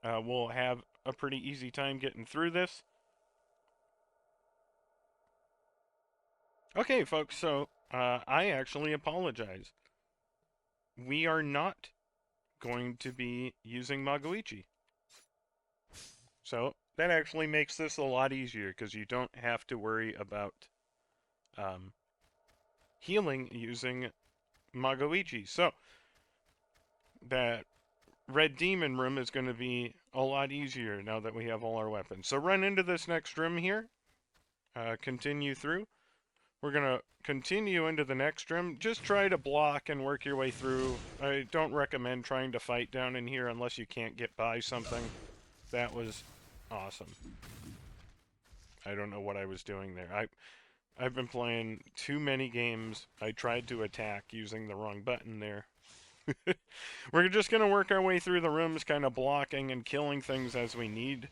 we'll have a pretty easy time getting through this. Okay, folks, so I actually apologize. We are not going to be using Magoichi. So that actually makes this a lot easier because you don't have to worry about healing using Magoichi. So that red demon room is going to be a lot easier now that we have all our weapons. So run into this next room here. Continue through. We're going to continue into the next room. Just try to block and work your way through. I don't recommend trying to fight down in here unless you can't get by something. That was awesome. I don't know what I was doing there. I've been playing too many games. I tried to attack using the wrong button there. We're just going to work our way through the rooms, kind of blocking and killing things as we need.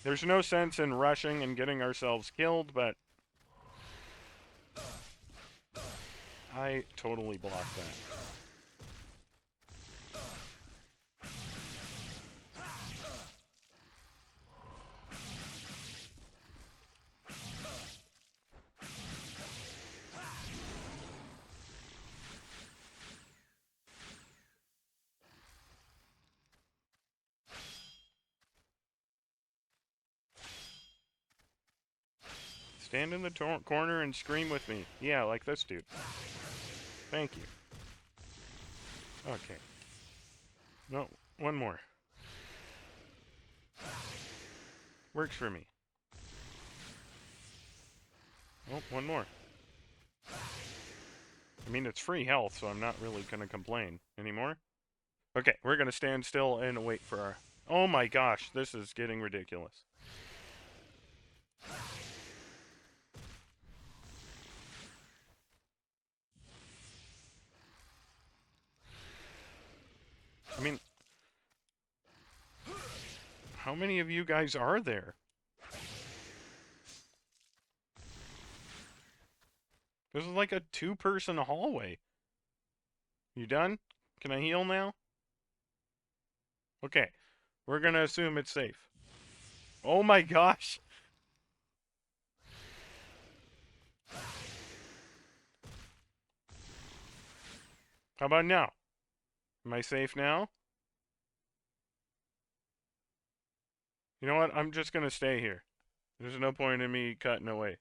There's no sense in rushing and getting ourselves killed, but I totally blocked that. Stand in the corner and scream with me. Yeah, like this dude. Thank you. Okay. No, one more. Works for me. Oh, one more. I mean, it's free health, so I'm not really going to complain. Any more? Okay, we're going to stand still and wait for our... Oh my gosh, this is getting ridiculous. I mean, how many of you guys are there? This is like a two-person hallway. You done? Can I heal now? Okay. We're gonna assume it's safe. Oh my gosh! How about now? Am I safe now? You know what? I'm just gonna stay here. There's no point in me cutting away.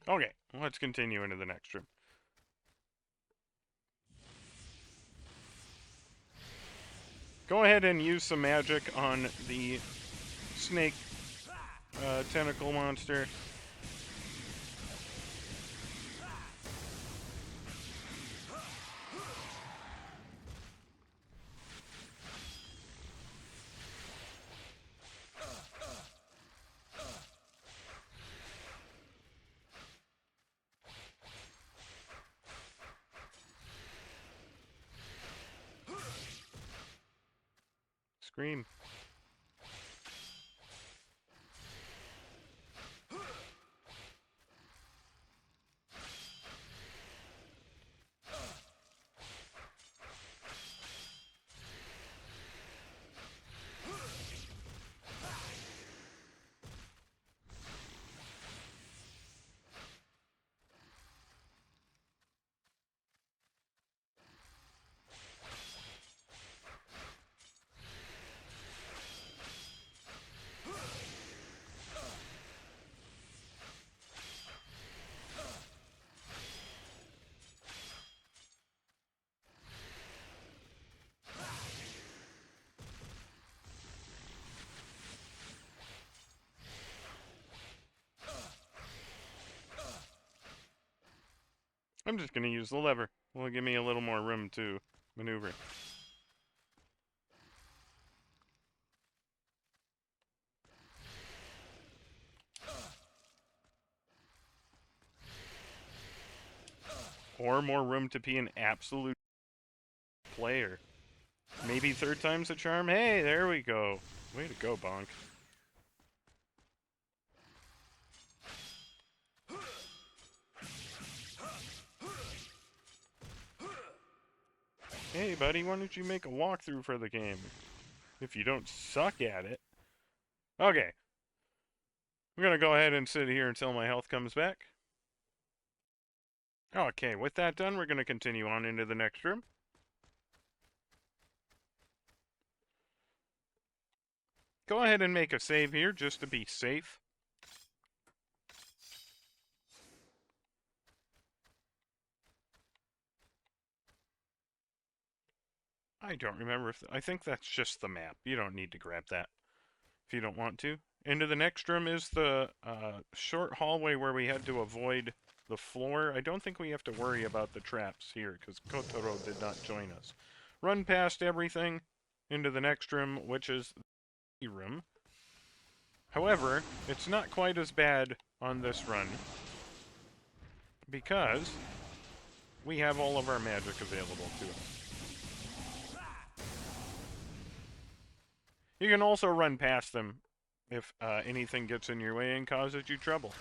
Okay, let's continue into the next room. Go ahead and use some magic on the snake tentacle monster. Scream. I'm just going to use the lever. Will give me a little more room to maneuver. Or more room to be an absolute player. Maybe third time's a charm? Hey, there we go. Way to go, Bonk. Hey, buddy, why don't you make a walkthrough for the game? If you don't suck at it. Okay. I'm gonna go ahead and sit here until my health comes back. Okay, with that done, we're gonna continue on into the next room. Go ahead and make a save here, just to be safe. I don't remember if... I think that's just the map. You don't need to grab that if you don't want to. Into the next room is the short hallway where we had to avoid the floor. I don't think we have to worry about the traps here, because Kotaro did not join us. Run past everything into the next room, which is the room. However, it's not quite as bad on this run, because we have all of our magic available to us. You can also run past them if anything gets in your way and causes you trouble.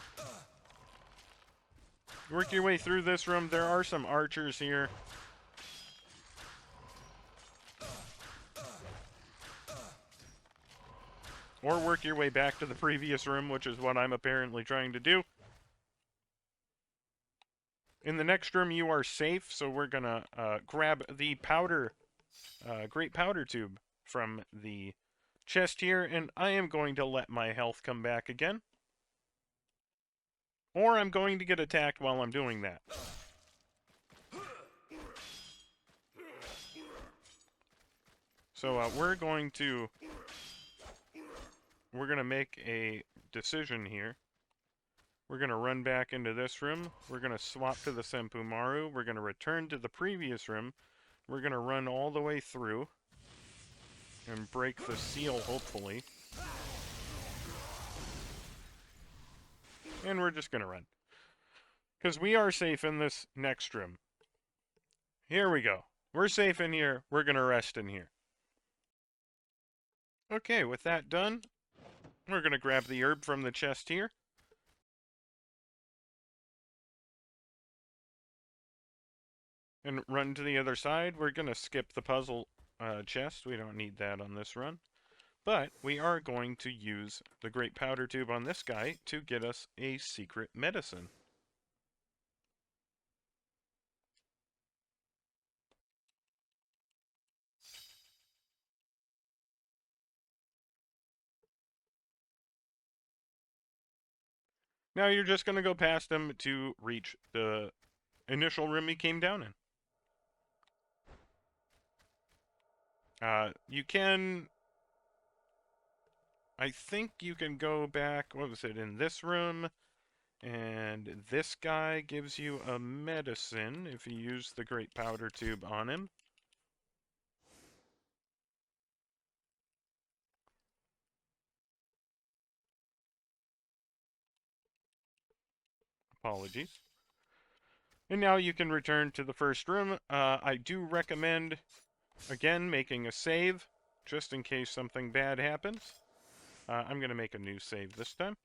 Work your way through this room. There are some archers here. Or work your way back to the previous room, which is what I'm apparently trying to do. In the next room, you are safe, so we're gonna grab the powder, great powder tube from the chest here, and I am going to let my health come back again. Or I'm going to get attacked while I'm doing that. So we're going to make a decision here. We're going to run back into this room. We're going to swap to the Senpumaru. We're going to return to the previous room. We're going to run all the way through and break the seal, hopefully. And we're just going to run. Because we are safe in this next room. Here we go. We're safe in here. We're going to rest in here. Okay, with that done, we're going to grab the herb from the chest here. And run to the other side. We're going to skip the puzzle chest. We don't need that on this run. But we are going to use the great powder tube on this guy to get us a secret medicine. Now you're just going to go past him to reach the initial room he came down in. You can... I think you can go back, what was it, in this room, and this guy gives you a medicine if you use the great powder tube on him. Apologies. And now you can return to the first room. I do recommend, again, making a save, just in case something bad happens. I'm going to make a new save this time.